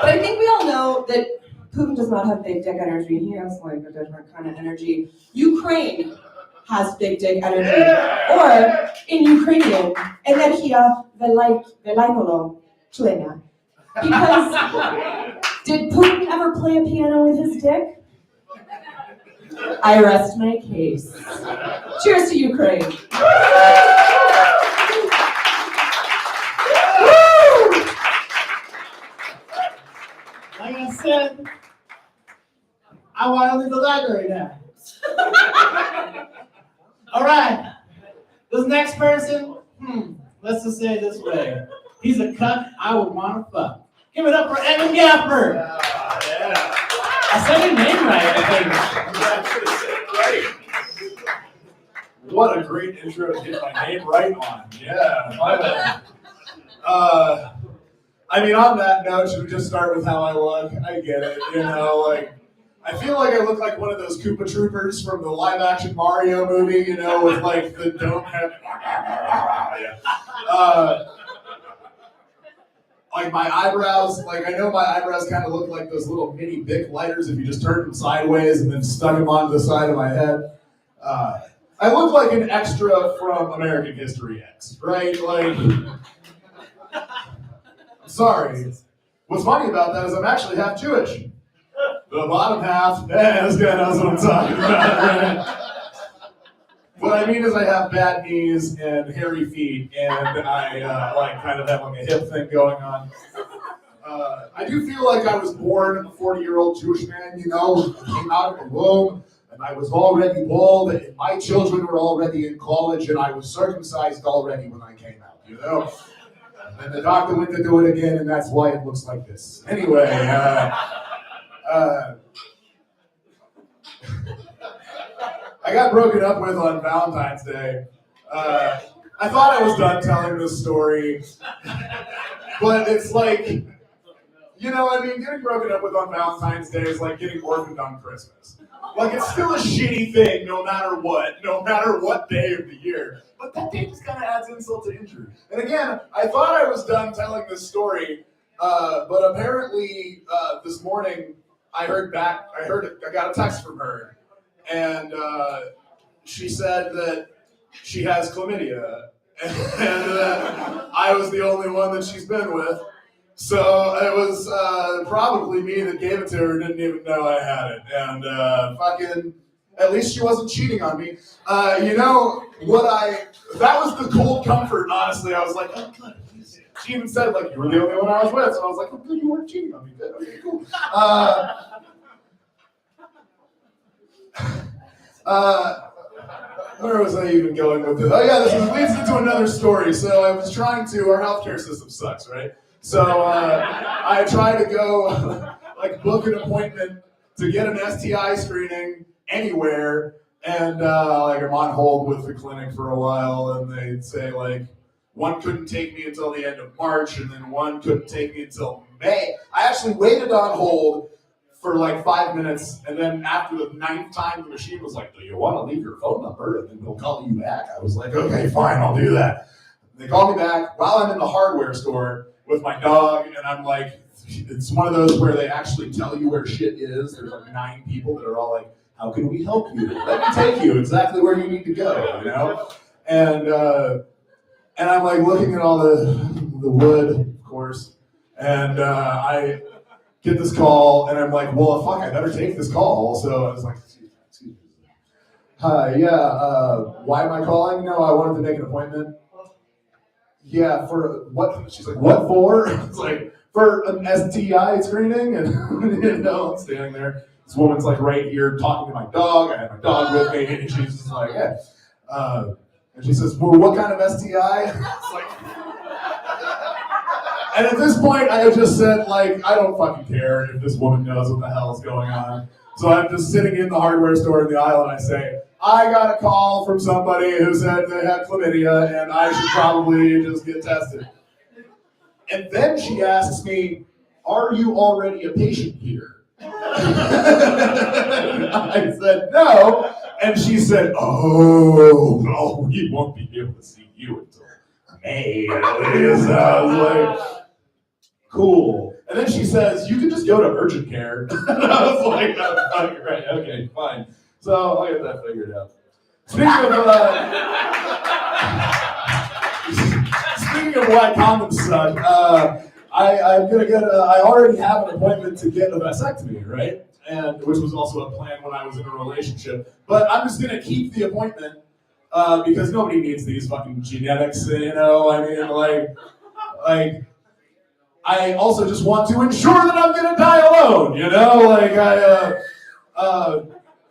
I think we all know that Putin does not have big dick energy. He has like a different kind of energy. Ukraine has big dick energy. Or in Ukrainian, energia velikolo члена. Because did Putin ever play a piano with his dick? I rest my case. Cheers to Ukraine. Like I said, I want to leave the library now. All right, this next person, let's just say it this way. He's a cuck I would want to fuck. Give it up for Evan Gaffner. Yeah. I said your name right, I think. What a great intro to get my name right on. Yeah, finally. I mean, on that note, should we just start with how I look? I get it, you know, like, I feel like I look like one of those Koopa Troopers from the live-action Mario movie, you know, with like the dome head. Like my eyebrows, like I know my eyebrows kind of look like those little mini Bic lighters if you just turned them sideways and then stuck them onto the side of my head. I look like an extra from American History X, right? Like, sorry. What's funny about that is I'm actually half Jewish. The bottom half, this guy knows what I'm talking about, right? What I mean is I have bad knees and hairy feet, and I like kind of have like a hip thing going on. I do feel like I was born a 40-year-old Jewish man, you know, came out of the womb, and I was already bald, and my children were already in college, and I was circumcised already when I came out, you know? And the doctor went to do it again, and that's why it looks like this. Anyway, I got broken up with on Valentine's Day. I thought I was done telling this story, but it's like, you know, I mean, getting broken up with on Valentine's Day is like getting orphaned on Christmas. Like, it's still a shitty thing no matter what day of the year. But that day just kind of adds insult to injury. And again, I thought I was done telling this story, but apparently this morning I got a text from her. And she said that she has chlamydia, and that I was the only one that she's been with. So it was probably me that gave it to her, didn't even know I had it. And fucking, at least she wasn't cheating on me. You know, that was the cold comfort, honestly. I was like, oh, good. She even said, like, you were the only one I was with. So I was like, oh, good, you weren't cheating on me. Good, okay, cool. Where was I even going with this? Oh yeah, this leads into another story. So I was trying to, our healthcare system sucks, right? So I tried to go, like book an appointment to get an STI screening anywhere, and like I'm on hold with the clinic for a while, and they'd say like, one couldn't take me until the end of March, and then one couldn't take me until May. I actually waited on hold for like 5 minutes, and then after the 9th time, the machine was like, do you want to leave your phone number, and then we'll call you back. I was like, okay, fine, I'll do that. They called me back while I'm in the hardware store with my dog, and I'm like, it's one of those where they actually tell you where shit is. There's like 9 people that are all like, how can we help you? Let me take you exactly where you need to go, you know? And I'm like looking at all the wood, of course, and I get this call, and I'm like, well, fuck, I better take this call. So I was like, excuse me. Hi, yeah, why am I calling? No, I wanted to make an appointment. Yeah, for what? She's like, what for? It's like, for an STI screening, and you know, I'm standing there. This woman's like right here talking to my dog. I have my dog with me, and she's just like, yeah. And she says, well, what kind of STI? It's like, and at this point, I had just said, like, I don't fucking care if this woman knows what the hell is going on. So I'm just sitting in the hardware store in the aisle, and I say, I got a call from somebody who said they had chlamydia, and I should probably just get tested. And then she asks me, are you already a patient here? I said, no. And she said, oh, no, we won't be able to see you until May. So I was like, cool. And then she says, you can just go to urgent care. And I was like, oh, right, okay, fine. So I'll get that figured out. Speaking of why condoms suck, I'm gonna get. I already have an appointment to get a vasectomy, right? And which was also a plan when I was in a relationship. But I'm just gonna keep the appointment because nobody needs these fucking genetics, you know. I mean, like. I also just want to ensure that I'm gonna die alone, you know. Like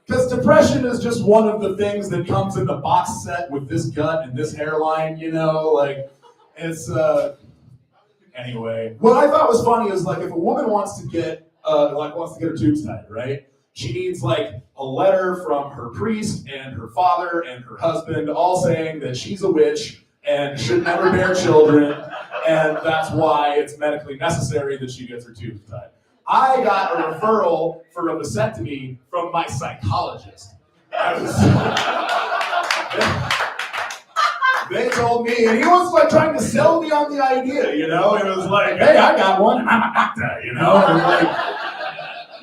because depression is just one of the things that comes in the box set with this gut and this hairline, you know. Like it's. Anyway, what I thought was funny is like if a woman wants to get her tubes tied, right? She needs like a letter from her priest and her father and her husband, all saying that she's a witch and should never bear children, and that's why it's medically necessary that she gets her tubes tied. I got a referral for a vasectomy from my psychologist. They told me, and he was like trying to sell me on the idea, you know? It was like, hey, I got one, and I'm a doctor, you know? And like,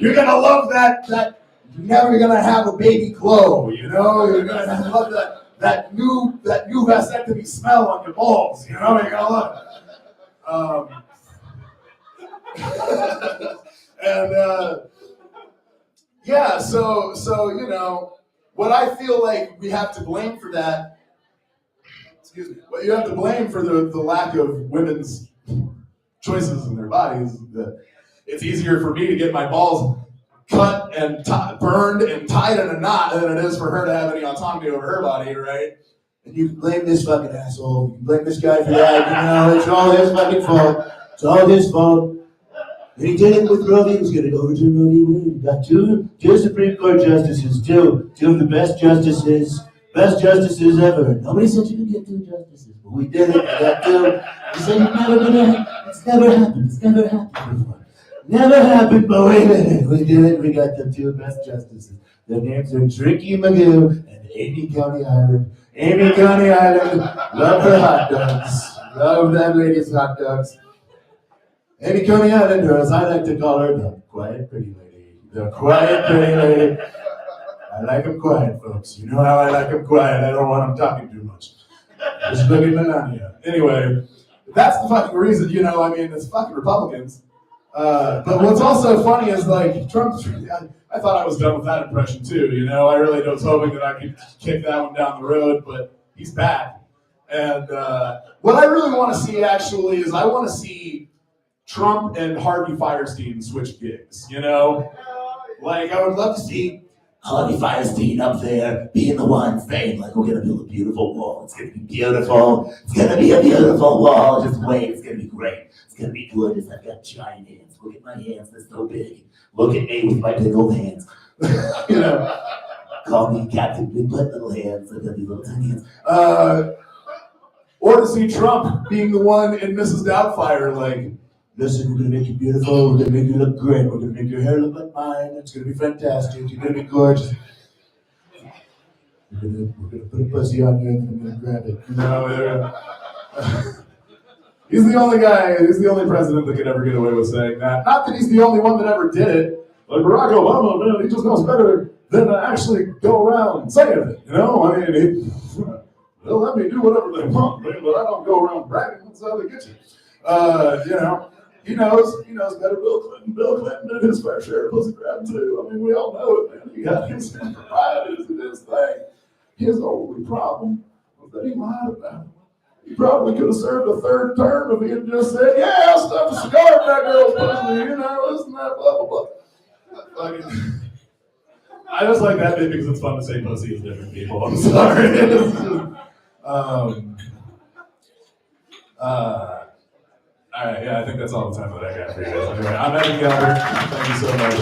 you're gonna love that you're never gonna have a baby glow, you know? You're gonna love that new vasectomy smell on your balls, you know? You're gonna love it. And yeah, so you know, what I feel like we have to blame for that. Excuse me. What you have to blame for the lack of women's choices in their bodies. That it's easier for me to get my balls cut and burned and tied in a knot than it is for her to have any autonomy over her body, right? And you can blame this fucking asshole. You can blame this guy for that. You know, it's all his fucking fault. It's all his fault. And he did it with Roe v. He was going to overturn Roe v. Wade. We got two Supreme Court justices, two of the best justices ever. Nobody said you could get 2 justices, but we did it. We got 2. We said it's never happened before. Never happened, but we did it. We did it. We got the 2 best justices. Their names are Tricky Magoo and Amy County Island. Amy County Island, love her hot dogs. Love that lady's hot dogs. Amy County Island, or as I like to call her, the quiet pretty lady. The quiet pretty lady. I like them quiet, folks. You know how I like them quiet. I don't want them talking too much. Just look at Melania. Anyway, that's the fucking reason, you know, I mean, it's fucking Republicans. But what's also funny is, like, Trump, I thought I was done with that impression, too, you know? I really was hoping that I could kick that one down the road, but he's back. And what I really want to see, actually, is I want to see Trump and Harvey Fierstein switch gigs, you know? Like, I would love to see All the Firestein up there being the one saying, like, we're gonna build a beautiful wall. It's gonna be beautiful. It's gonna be a beautiful wall. Just wait, it's gonna be great. It's gonna be gorgeous. I've got giant hands. Look at my hands, they're so big. Look at me with my big old hands. You know, call me Captain Big Butt Little Hands. I've got these little tiny hands. Or to see Trump being the one in Mrs. Doubtfire, like, listen, we're gonna make you beautiful, we're gonna make you look great, we're gonna make your hair look like mine, it's gonna be fantastic, you're gonna be gorgeous. We're gonna put a pussy on you and I'm gonna grab it. You know, he's the only guy, he's the only president that could ever get away with saying that. Not that he's the only one that ever did it. Like Barack Obama, man, he just knows better than to actually go around saying it. You know, I mean, they'll let me do whatever they want, man, but I don't go around bragging. That's how they get you. You know, he knows better. Bill Clinton did his fair share of pussy grab too. I mean, we all know it, man. He got his improprieties in his thing. His only problem was that he lied about it. He probably could have served a third term if he had just said, yeah, I'll stuff a cigar in that girl's pussy, you know, isn't that blah, blah, blah. I just like that bit because it's fun to say pussy with different people. I'm sorry. All right, yeah, I think that's all the time that I got for you guys. Anyway, I'm Evan Gilbert. Thank you so much.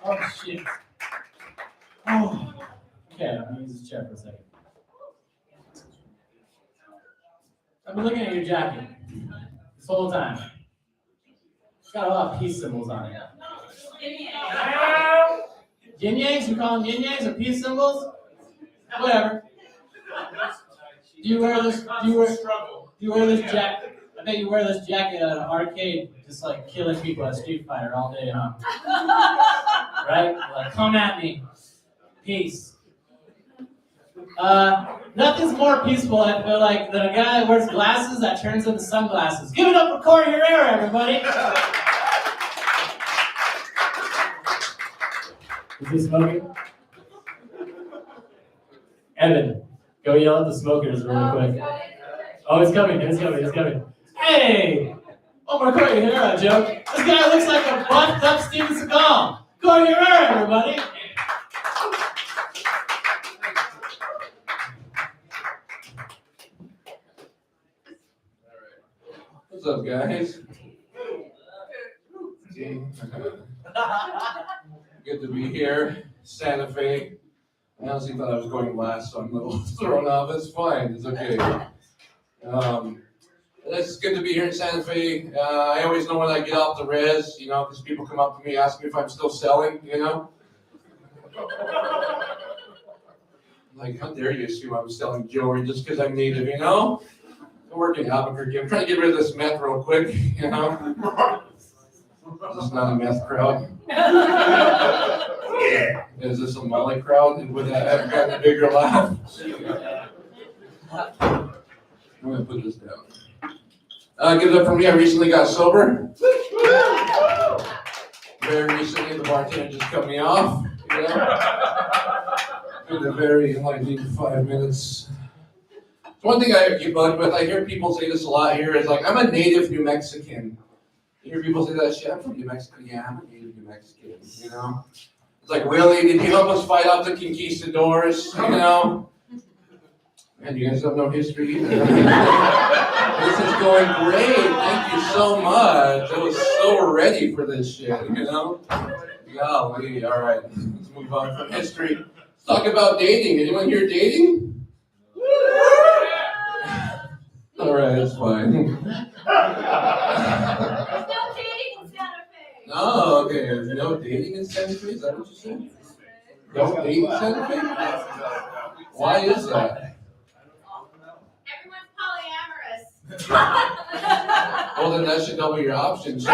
Oh, shit. Oh. Okay, I'm gonna use this chair for a second. I've been looking at your jacket this whole time. It's got a lot of peace symbols on it. Yin yangs? You call them yin yangs or peace symbols? Whatever. Do you wear this jacket? I bet you wear this jacket at an arcade, just like killing people at Street Fighter all day, huh? Right? Like, come at me. Peace. Nothing's more peaceful, I feel like, than a guy that wears glasses that turns into sunglasses. Give it up for Corey Herrera, everybody! Is he smoking? Evan, go yell at the smokers really quick. Oh, he's coming. Hey! Oh, my Corey Herrera joke. This guy looks like a buffed up Steven Seagal. Corey Herrera, everybody! What's up, guys? Good to be here. Santa Fe. I honestly thought I was going last, so I'm a little thrown off. It's fine. It's okay. It's good to be here in Santa Fe. I always know when I get off the res, you know, because people come up to me, ask me if I'm still selling, you know. Like, how dare you assume I'm selling jewelry just because I'm native, you know? I work in Albuquerque. I'm trying to get rid of this meth real quick, you know? This is not a meth crowd. Yeah. Is this a Molly crowd? Would that have gotten a bigger laugh? I'm going to put this down. Give it up for me. I recently got sober. Very recently, the bartender just cut me off. You know? In a very enlightening 5 minutes. One thing I get bugged with, I hear people say this a lot here, is like, I'm a native New Mexican. You hear people say that shit, I'm from New Mexico. Yeah, I'm a native New Mexican, you know? It's like, really? Did you help us fight off the conquistadors, you know? Man, you guys have no history either. This is going great. Thank you so much. I was so ready for this shit, you know? Golly, all right. Let's move on from history. Let's talk about dating. Anyone here dating? All right, that's fine. There's no dating in Santa Fe. Oh, okay. There's no dating in Santa Fe? Is that what you said? Don't date in Santa Fe? Why is that? Everyone's polyamorous. Well, then that should double your options.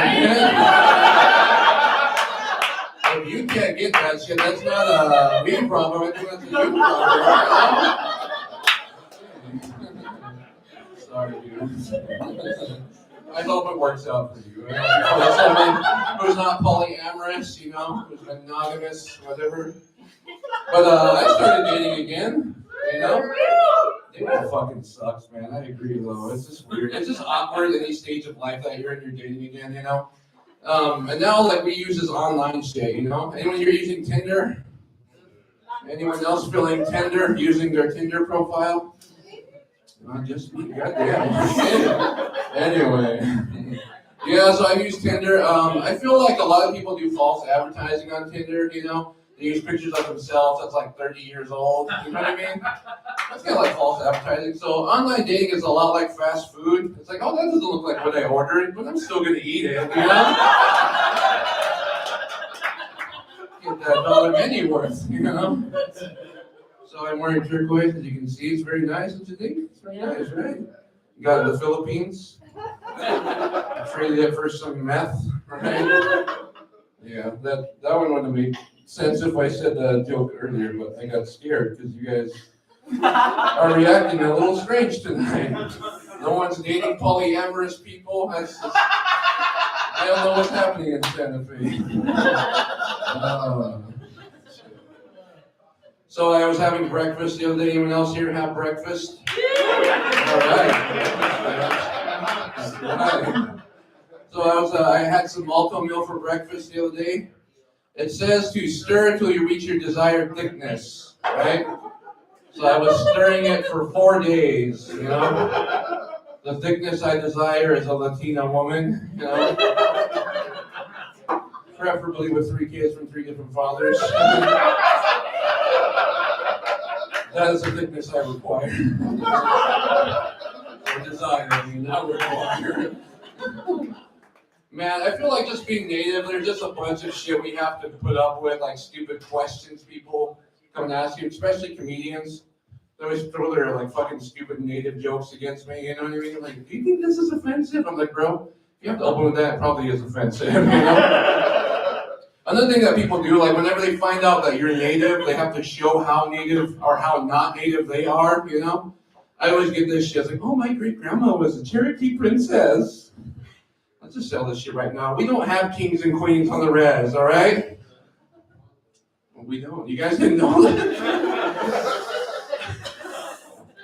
If you can't get that shit, that's not a me problem. I think that's a you problem. Sorry, dude. I hope it works out for you. Someone who's not polyamorous, you know, who's monogamous, whatever. But I started dating again, you know? Dating fucking sucks, man. I agree, though. It's just weird. It's just awkward at any stage of life that you're dating again, you know? And now like we use this online shit, you know? Anyone here using Tinder? Anyone else feeling tender using their Tinder profile? Not just me, goddamn. Anyway. Yeah, so I use Tinder. I feel like a lot of people do false advertising on Tinder, you know? They use pictures of themselves that's like 30 years old. You know what I mean? That's kind of like false advertising. So online dating is a lot like fast food. It's like, oh, that doesn't look like what I ordered, but I'm still gonna eat it, you know? Get that dollar menu worth, you know? So I'm wearing turquoise, as you can see. It's very nice, don't you think? It's very nice, right? You got it in the Philippines. Traded it for some meth, right? Yeah, that one wouldn't make sense if I said that joke earlier, but I got scared because you guys are reacting a little strange tonight. No one's dating polyamorous people. I don't know what's happening in Santa Fe. So I was having breakfast the other day. Anyone else here have breakfast? All right. So I had some malto meal for breakfast the other day. It says to stir until you reach your desired thickness, right? So I was stirring it for 4 days, you know? The thickness I desire is a Latina woman, you know? Preferably with 3 kids from 3 different fathers. That is the thickness I require. Or desire, I mean, not require. Man, I feel like just being native, there's just a bunch of shit we have to put up with, like stupid questions people come and ask you, especially comedians. They always throw their like fucking stupid native jokes against me, you know what I mean? Like, do you think this is offensive? I'm like, bro, if you have to open with that, it probably is offensive, you know? Another thing that people do, like whenever they find out that you're native, they have to show how native or how not native they are, you know? I always get this shit, it's like, oh, my great-grandma was a Cherokee princess. Let's just sell this shit right now. We don't have kings and queens on the res, all right? Well, we don't. You guys didn't know that?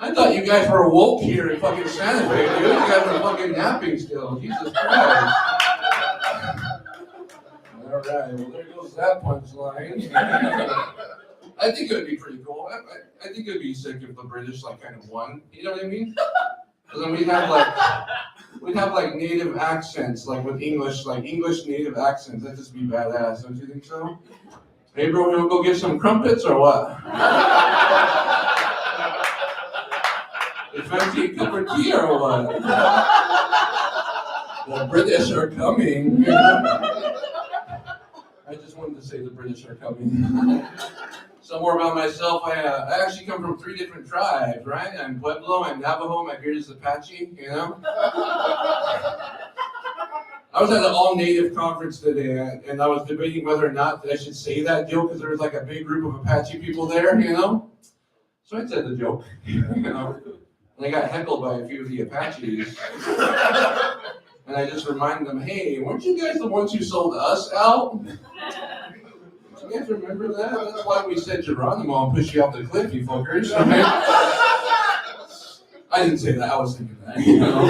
I thought you guys were woke here in fucking Santa Fe, dude. You guys were fucking napping still. Jesus Christ. All right, well, there goes that punchline. I think it would be pretty cool. I think it would be sick if the British, like, kind of won. You know what I mean? Because then we'd have like native accents, like with English, like English native accents. That'd just be badass, don't you think so? Hey bro, you wanna go get some crumpets or what? You fancy a cup of tea or what? The British are coming. I just wanted to say the British are coming. Some more about myself. I actually come from 3 different tribes, right? I'm Pueblo, I'm Navajo, my beard is Apache, you know? I was at an all-native conference today, and I was debating whether or not I should say that joke because there was like a big group of Apache people there, you know? So I said the joke, you know? And I got heckled by a few of the Apaches. And I just reminded them, hey, weren't you guys the ones who sold us out? You guys remember that? That's why we said Geronimo and push you off the cliff, you fuckers. Okay? I didn't say that, I was thinking that, you know?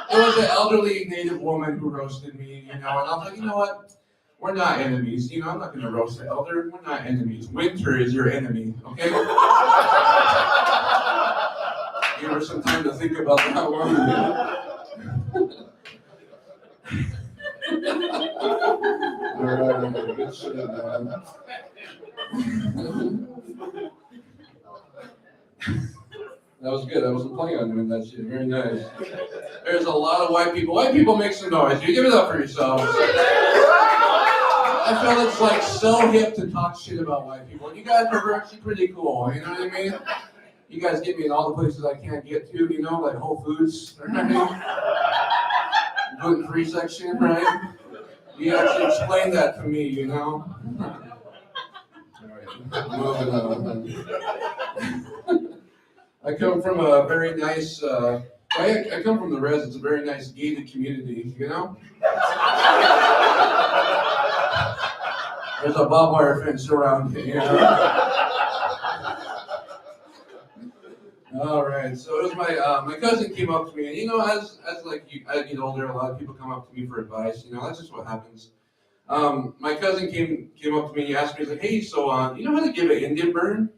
There was an elderly native woman who roasted me, you know, and I was like, you know what? We're not enemies, you know, I'm not gonna roast the elder, we're not enemies. Winter is your enemy, okay? Give her some time to think about that one. Good shit, man. That was good. I wasn't planning on doing that shit. Very nice. There's a lot of white people. White people make some noise. You give it up for yourselves. I feel it's like so hip to talk shit about white people. And you guys are actually pretty cool. You know what I mean? You guys get me in all the places I can't get to, you know, like Whole Foods, right? Gluten-free section, right? You actually explained that to me, you know? Alright, moving on. I come from a very nice, I come from the res, it's a very nice gated community, you know? There's a barbed wire fence around it, you know? All right. So it was my cousin came up to me, and as I get older, a lot of people come up to me for advice. That's just what happens. My cousin came up to me. He asked me, he's like, "Hey, so you know how to give an Indian burn,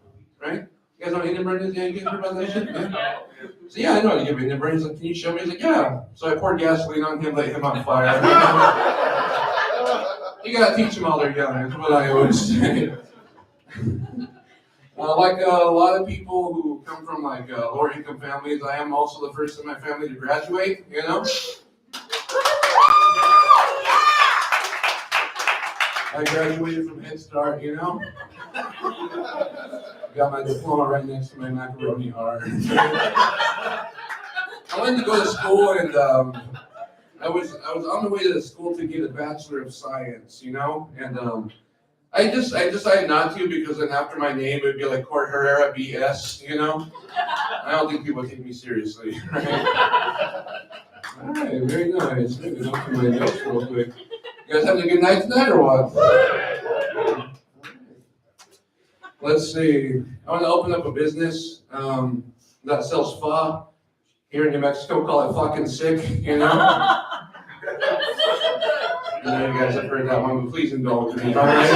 right? You guys know what Indian burn is? Yeah, you guys heard about that shit? Yeah. So yeah, I know how to give an Indian burn." He's like, "Can you show me?" He's like, "Yeah." So I poured gasoline on him, lit him on fire. You gotta teach them while they're young. That's what I always say. Like a lot of people who come from lower income families, I am also the first in my family to graduate. I graduated from Head Start. Got my diploma right next to my macaroni heart. I went to go to school, and I was on the way to the school to get a Bachelor of Science, and I decided not to, because then after my name it would be like Court Herrera BS, I don't think people would take me seriously, right? All right, very nice. Maybe go through my notes real quick. You guys having a good night tonight or what? Let's see. I want to open up a business that sells pho. Here in New Mexico, call it fucking sick, I know you guys have heard that one, but please indulge me, all right?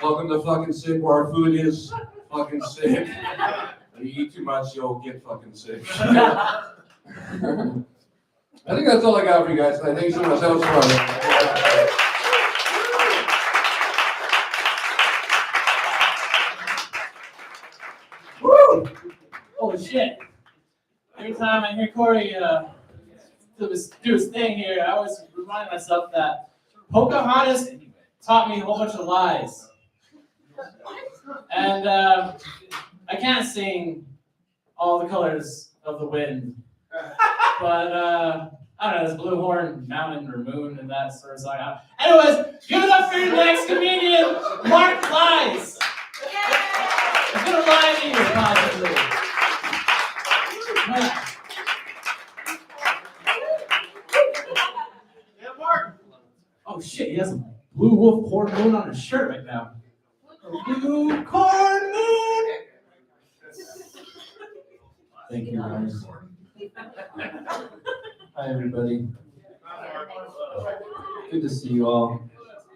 Welcome to fucking sick, where our food is fucking sick. If you eat too much, you'll get fucking sick. I think that's all I got for you guys tonight. Thank you so much. That was fun. Woo! Holy shit. Every time I hear Corey do his thing here, I always remind myself that Pocahontas taught me a whole bunch of lies. And I can't sing All the Colors of the Wind. But I don't know, there's Blue Horn Mountain or Moon and that sort of song. Anyways, give it up for your next comedian, Mark Lies. He's gonna lie to you, possibly. Yeah, Mark. Oh shit, he has a blue wolf corn moon on his shirt right now. Blue corn moon! Thank you, Ryan. Hi, everybody. Good to see you all.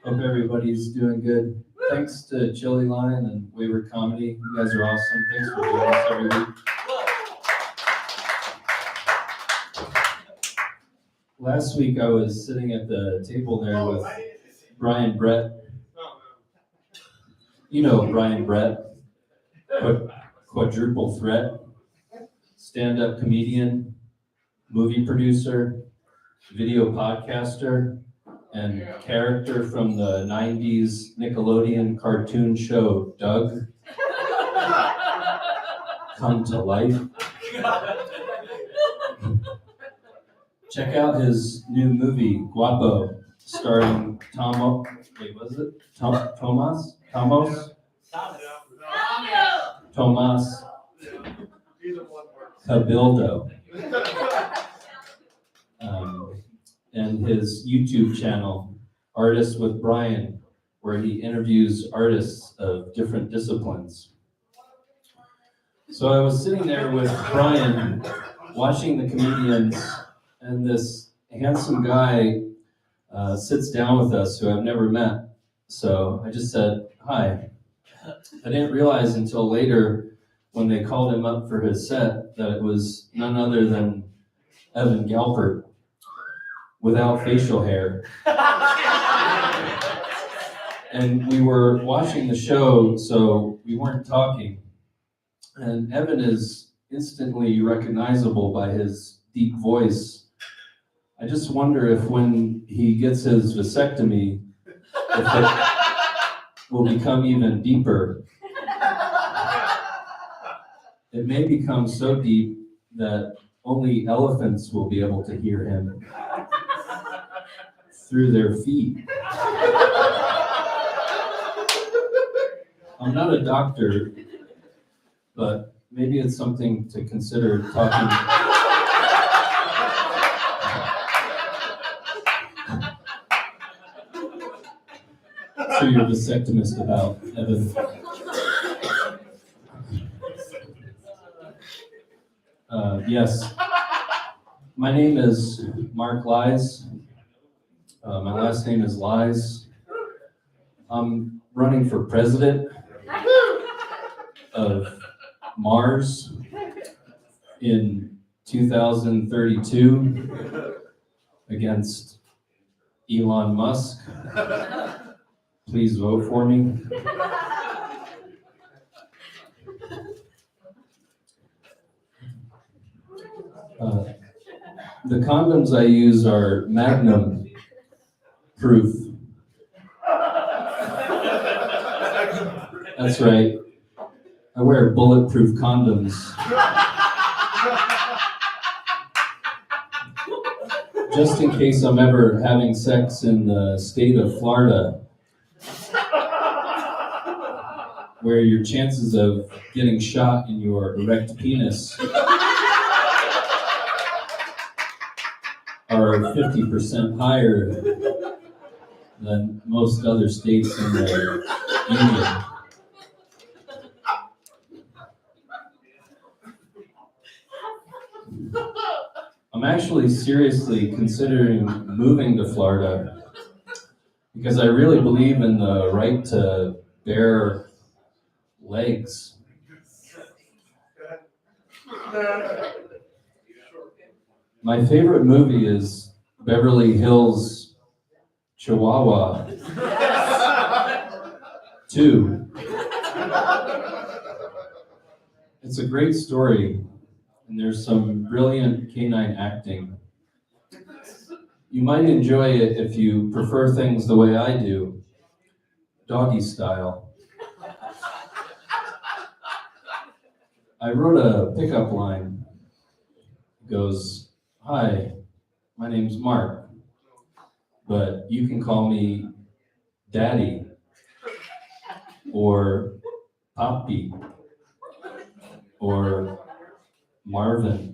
Hope everybody's doing good. Thanks to Chili Line and Wayward Comedy. You guys are awesome. Thanks for doing this every week. Last week, I was sitting at the table there with Brian Brett. You know Brian Brett, quadruple threat, stand-up comedian, movie producer, video podcaster, and character from the 90s Nickelodeon cartoon show Doug come to life. Check out his new movie, Guapo, starring Tomas Cabildo. And his YouTube channel, Artists with Brian, where he interviews artists of different disciplines. So I was sitting there with Brian, watching the comedians, and this handsome guy sits down with us who I've never met. So I just said, hi. I didn't realize until later when they called him up for his set that it was none other than Evan Galpert without facial hair. And we were watching the show, so we weren't talking. And Evan is instantly recognizable by his deep voice. I just wonder if when he gets his vasectomy, if it will become even deeper. It may become so deep that only elephants will be able to hear him through their feet. I'm not a doctor, but maybe it's something to consider talking to your vasectomist about, Evan. Yes. My name is Mark Lies. My last name is Lies. I'm running for president of Mars in 2032 against Elon Musk. Please vote for me. The condoms I use are Magnum proof. That's right. I wear bulletproof condoms. Just in case I'm ever having sex in the state of Florida, where your chances of getting shot in your erect penis are 50% higher than most other states in the union. I'm actually seriously considering moving to Florida because I really believe in the right to bear legs. My favorite movie is Beverly Hills Chihuahua 2. It's a great story, and there's some brilliant canine acting. You might enjoy it if you prefer things the way I do, doggy style. I wrote a pickup line. It goes, "Hi, my name's Mark, but you can call me Daddy or Poppy or Marvin."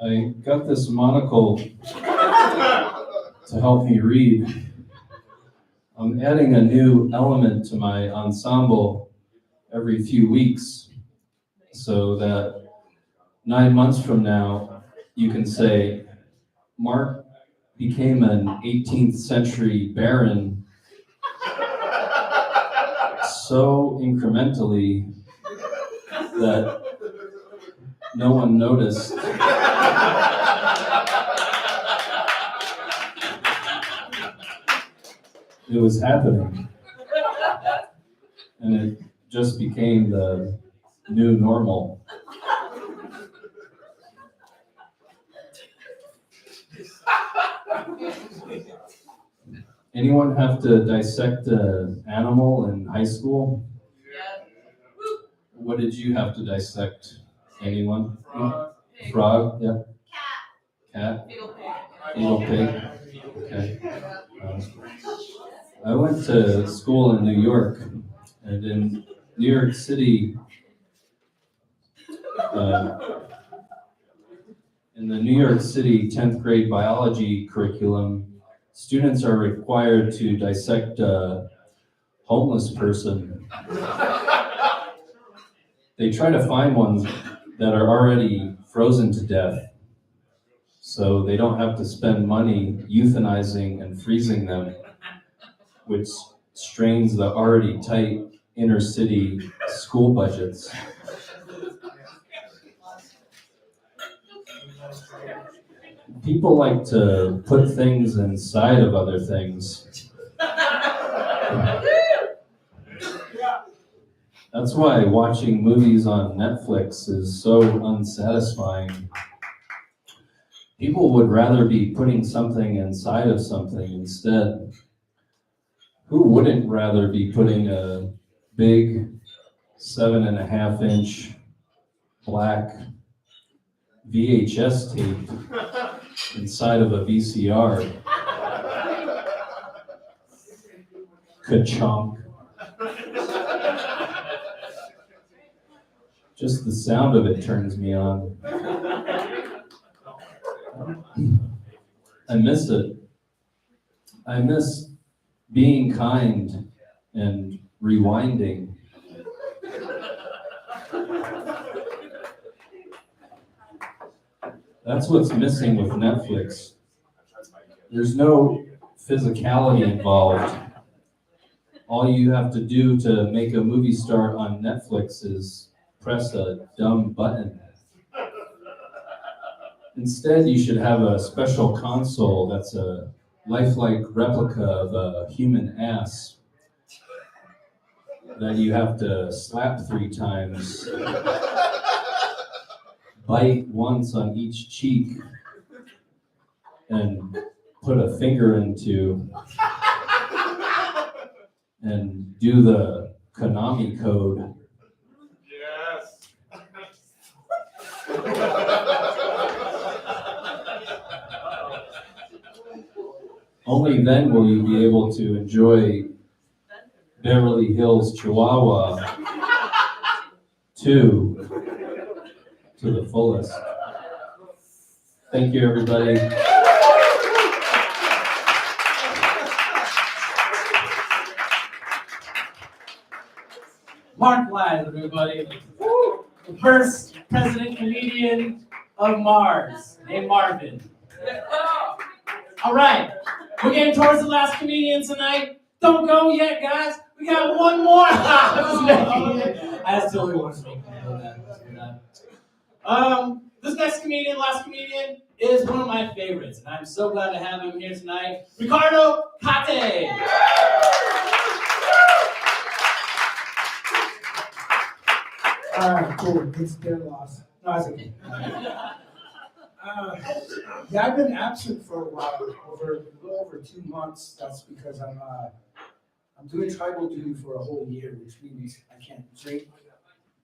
I got this monocle to help me read. I'm adding a new element to my ensemble every few weeks so that 9 months from now, you can say, Mark became an 18th century baron so incrementally that no one noticed. It was happening. And it just became the new normal. Anyone have to dissect an animal in high school? Yeah. What did you have to dissect? Anyone? Frog? Yeah. Cat. Fetal pig. Okay. I went to school in New York, and in New York City, in the New York City 10th grade biology curriculum, students are required to dissect a homeless person. They try to find ones that are already frozen to death, so they don't have to spend money euthanizing and freezing them, which strains the already tight inner city school budgets. People like to put things inside of other things. That's why watching movies on Netflix is so unsatisfying. People would rather be putting something inside of something instead. Who wouldn't rather be putting a big 7.5-inch black VHS tape inside of a VCR? ka-chonk. Just the sound of it turns me on. I miss it. I miss being kind and rewinding. That's what's missing with Netflix. There's no physicality involved. All you have to do to make a movie start on Netflix is press a dumb button. Instead, you should have a special console that's a lifelike replica of a human ass that you have to slap 3 times, bite once on each cheek, and put a finger into, and do the Konami code. Yes. Only then will you be able to enjoy Beverly Hills Chihuahua 2 to the fullest. Thank you, everybody. Mark Wise, everybody. The first president comedian of Mars, named Marvin. All right, we're getting towards the last comedian tonight. Don't go yet, guys. We got one more. I totally want to make that. This next comedian, last comedian, is one of my favorites, and I'm so glad to have him here tonight. Ricardo Kate. Alright, cool. It's their loss. No, it's okay. Yeah, I've been absent for a while, a little over 2 months. That's because I'm doing tribal duty for a whole year, which means I can't drink. It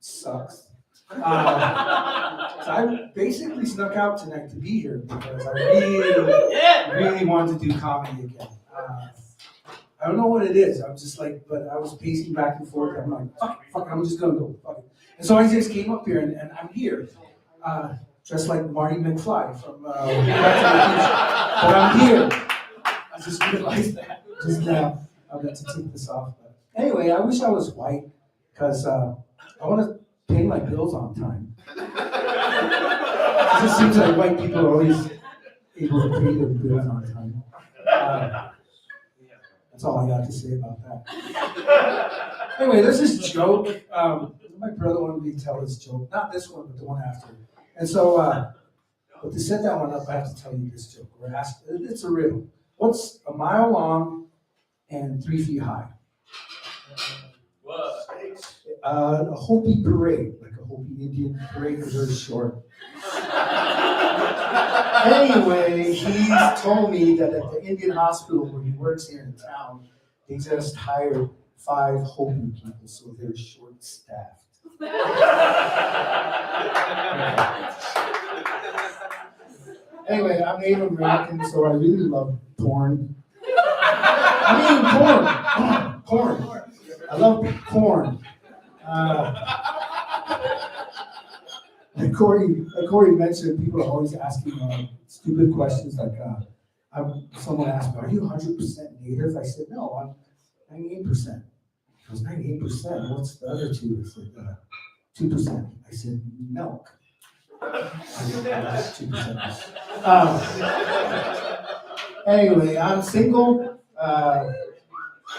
sucks. So I basically snuck out tonight to be here because I really wanted to do comedy again. I don't know what it is. I'm just like, but I was pacing back and forth. I'm like, fuck, I'm just gonna go. Fuck it. And so I just came up here and I'm here. Dressed like Marty McFly from Back to the Future. But I'm here. I just realized that just now. I'm going to take this off. But anyway, I wish I was white because I want to pay my bills on time. It just seems like white people are always able to pay their bills on time. That's all I got to say about that. Anyway, there's this joke. My brother wanted me to tell this joke. Not this one, but the one after. And so, but to set that one up, I have to tell you this joke. It's a riddle. What's a mile long and 3 feet high? What? A Hopi parade, like a Hopi Indian parade, is very short. Anyway, he's told me that at the Indian hospital where he works here in town, they just hired 5 Hopi people, so they're short-staffed. Anyway, I'm Native American, so I really love porn. Porn. I love porn. Like Corey mentioned, people are always asking stupid questions like, someone asked me, are you 100% Native? I said, no, I'm 98%. He goes, 98%? What's the other 2? It's like 2%. I said, milk. 2%. Anyway, I'm single.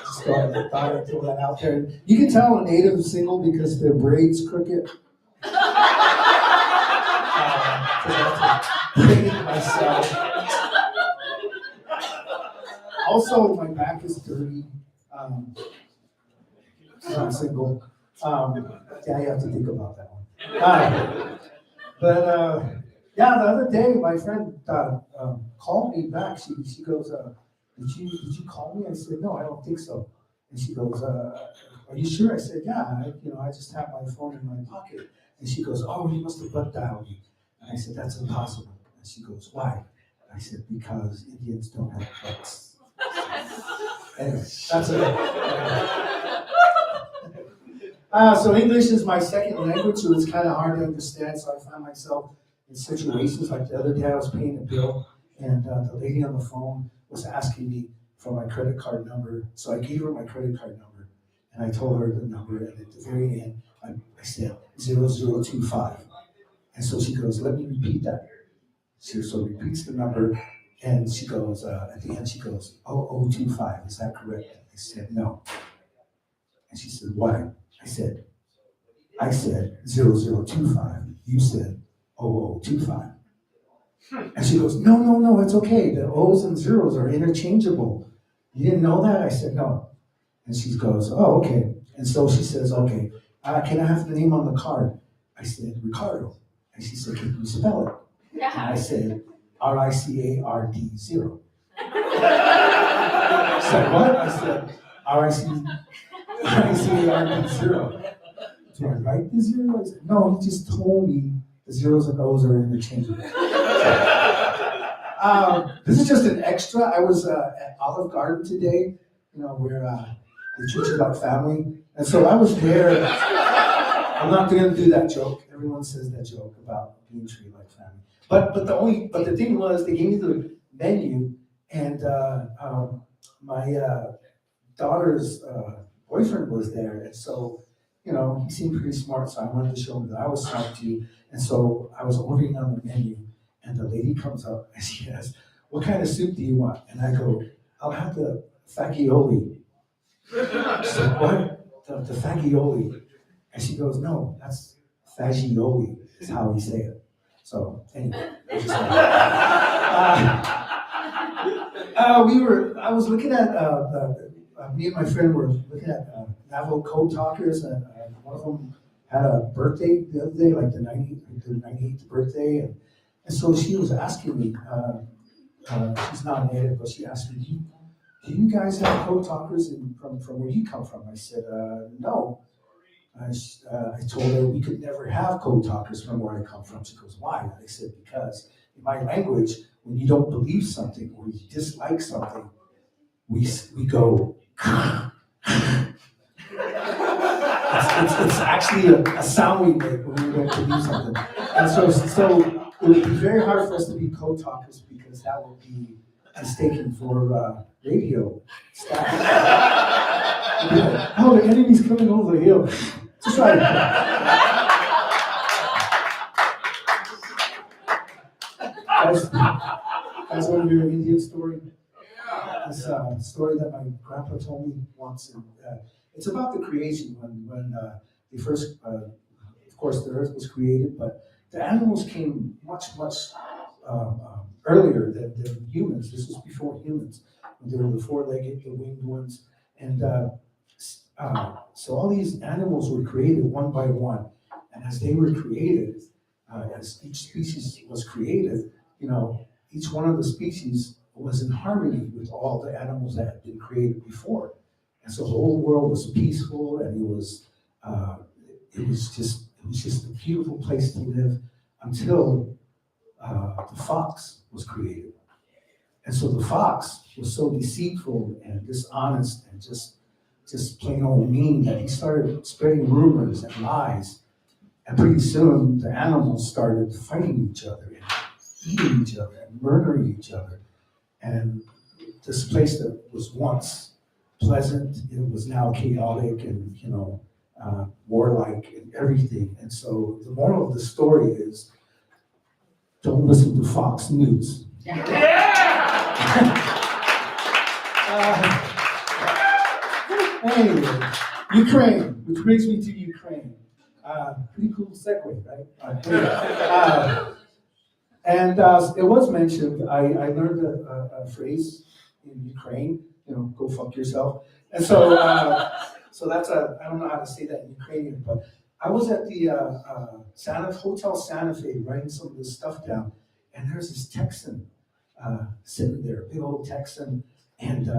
Just thought I'd throw that out there. You can tell a Native is single because their braids crooked. Myself. Also, my back is dirty. So I'm single. Yeah, you have to think about that one. But yeah, the other day, my friend called me back. She goes, did you call me? I said, no, I don't think so. And she goes, are you sure? I said, yeah. I just have my phone in my pocket. And she goes, oh, you must have butt dialed me. And I said, that's impossible. And she goes, why? And I said, because Indians don't have butts. Anyway, that's it. So English is my second language, so it's kind of hard to understand. So I found myself in situations like the other day I was paying a bill, and the lady on the phone was asking me for my credit card number. So I gave her my credit card number, and I told her the number, and at the very end, I said 0025. And so she goes, let me repeat that. She so repeats the number, and she goes, at the end, she goes, 0025, is that correct? I said, no. And she said, why? I said 0025. You said 0025. And she goes, no, it's okay. The O's and zeros are interchangeable. You didn't know that? I said, no. And she goes, oh, okay. And so she says, okay, can I have the name on the card? I said, Ricardo. And she said, can you spell it? And I said, RICARD 0. She said, what? I said, RICARD 0. Do I write the 0? I said, no, he just told me the zeros and O's are interchangeable. This is just an extra. I was at Olive Garden today, where they teach about family. And so I was there. I'm not going to do that joke. Everyone says that joke about being treated like family. But the thing was, they gave me the menu, and my daughter's boyfriend was there, and so he seemed pretty smart. So I wanted to show him that I was smart too. And so I was ordering on the menu, and the lady comes up and she asks, "What kind of soup do you want?" And I go, "I'll have the fagioli." She said, "What? The fagioli?" And she goes, "No, that's fagioli, is how we say it." So anyway, I was looking at me and my friend were looking at Navajo code talkers, and one of them had a birthday the other day, like the 98th birthday, and so she was asking me. She's not a native, but she asked me, "Do you guys have code talkers from where you come from?" I said, "No." I told her we could never have code talkers from where I come from. She goes, "Why?" I said, "Because in my language, when you don't believe something or you dislike something, we go." It's actually a sound we make when we don't believe something. And so it would be very hard for us to be code talkers because that would be mistaken for radio staff. Oh, the enemy's coming over the hill. Just right. Guys, want to hear an Indian story? This story that my grandpa told me once. And, it's about the creation when the first, of course, the earth was created, but the animals came much earlier than humans. This was before humans. They were the four-legged, the winged ones, and so all these animals were created one by one. And as they were created, as each species was created, each one of the species was in harmony with all the animals that had been created before. And so the whole world was peaceful, and it was just a beautiful place to live until the fox was created. And so the fox was so deceitful and dishonest and just plain old mean that he started spreading rumors and lies. And pretty soon the animals started fighting each other and eating each other and murdering each other. And this place that was once pleasant, it was now chaotic and warlike and everything. And so the moral of the story is, don't listen to Fox News. Anyway, Ukraine, which brings me to Ukraine. Pretty cool segue, right? And it was mentioned, I learned a phrase in Ukraine, go fuck yourself. And so, so that's I don't know how to say that in Ukrainian, but I was at the Hotel Santa Fe writing some of this stuff down, and there's this Texan sitting there, big old Texan, and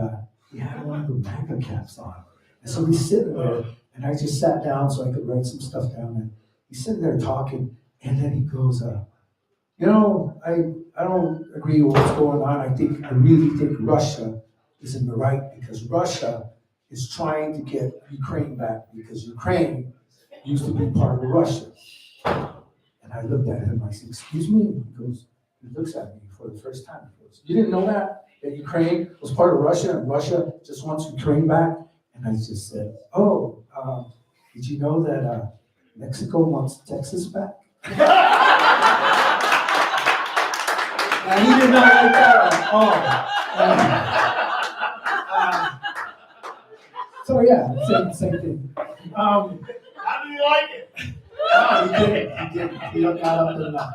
he had one of the MAGA caps on. And so he's sitting there, and I just sat down so I could write some stuff down, and he's sitting there talking, and then he goes, I don't agree with what's going on. I really think Russia is in the right because Russia is trying to get Ukraine back because Ukraine used to be part of Russia. And I looked at him, I said, excuse me? He looks at me for the first time. He goes, you didn't know that Ukraine was part of Russia and Russia just wants Ukraine back? And I just said, oh, did you know that Mexico wants Texas back? And he did not like that at all. So yeah, same thing. How do you like it? Oh, he did. He got up to enough.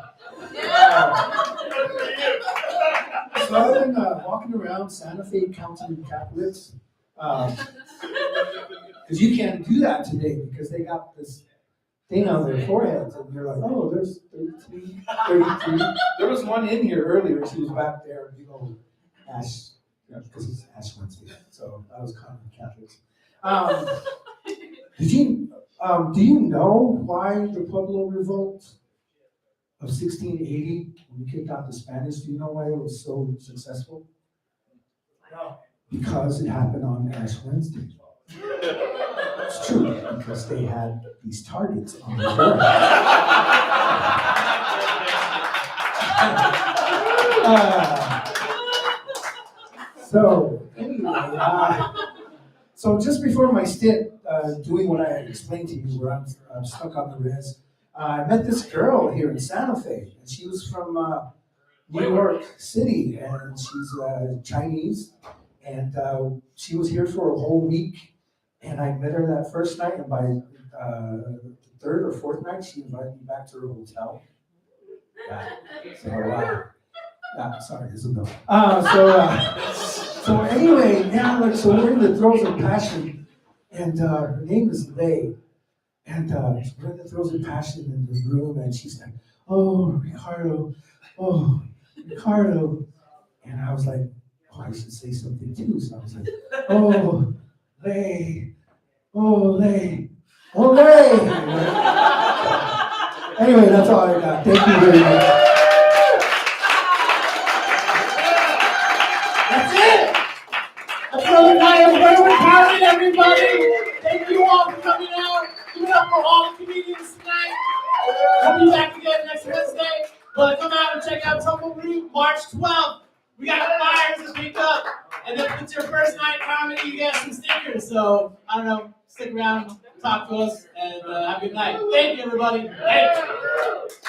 So I've been walking around Santa Fe counting Catholics. Because you can't do that today because they got this thing on their foreheads and you're like, oh, there's 33. There was one in here earlier. She was back there, Ash, because it's Ash Wednesday. So I was calling them Catholics. Do you know why the Pueblo Revolt of 1680, when we kicked out the Spanish, do you know why it was so successful? No. Because it happened on Ash Wednesday. It's true, because they had these targets on the door. So anyway, so just before my stint doing what I had explained to you, where I'm stuck on the res, I met this girl here in Santa Fe, and she was from New York City, and she's Chinese, and she was here for a whole week. And I met her that first night, and by the third or fourth night, she invited me back to her hotel. Sorry, Isabel. So anyway, so we're in the throes of passion, and her name is Lei, and we're in the throes of passion in the room, and she's like, oh, Ricardo, and I was like, oh, I should say something too. So I was like, oh, Lei. Anyway, that's all I got. Thank you very much. That's it! That's another night of Wayward Harrington, everybody! Thank you all for coming out. Give it up for all the comedians tonight. We'll be back again next Wednesday. But come out and check out Tumbleweed, March 12th. We got flyers to pick up. And if it's your first night comedy, you get some stickers. So, I don't know, stick around, talk to us, and have a good night. Thank you, everybody. Thanks.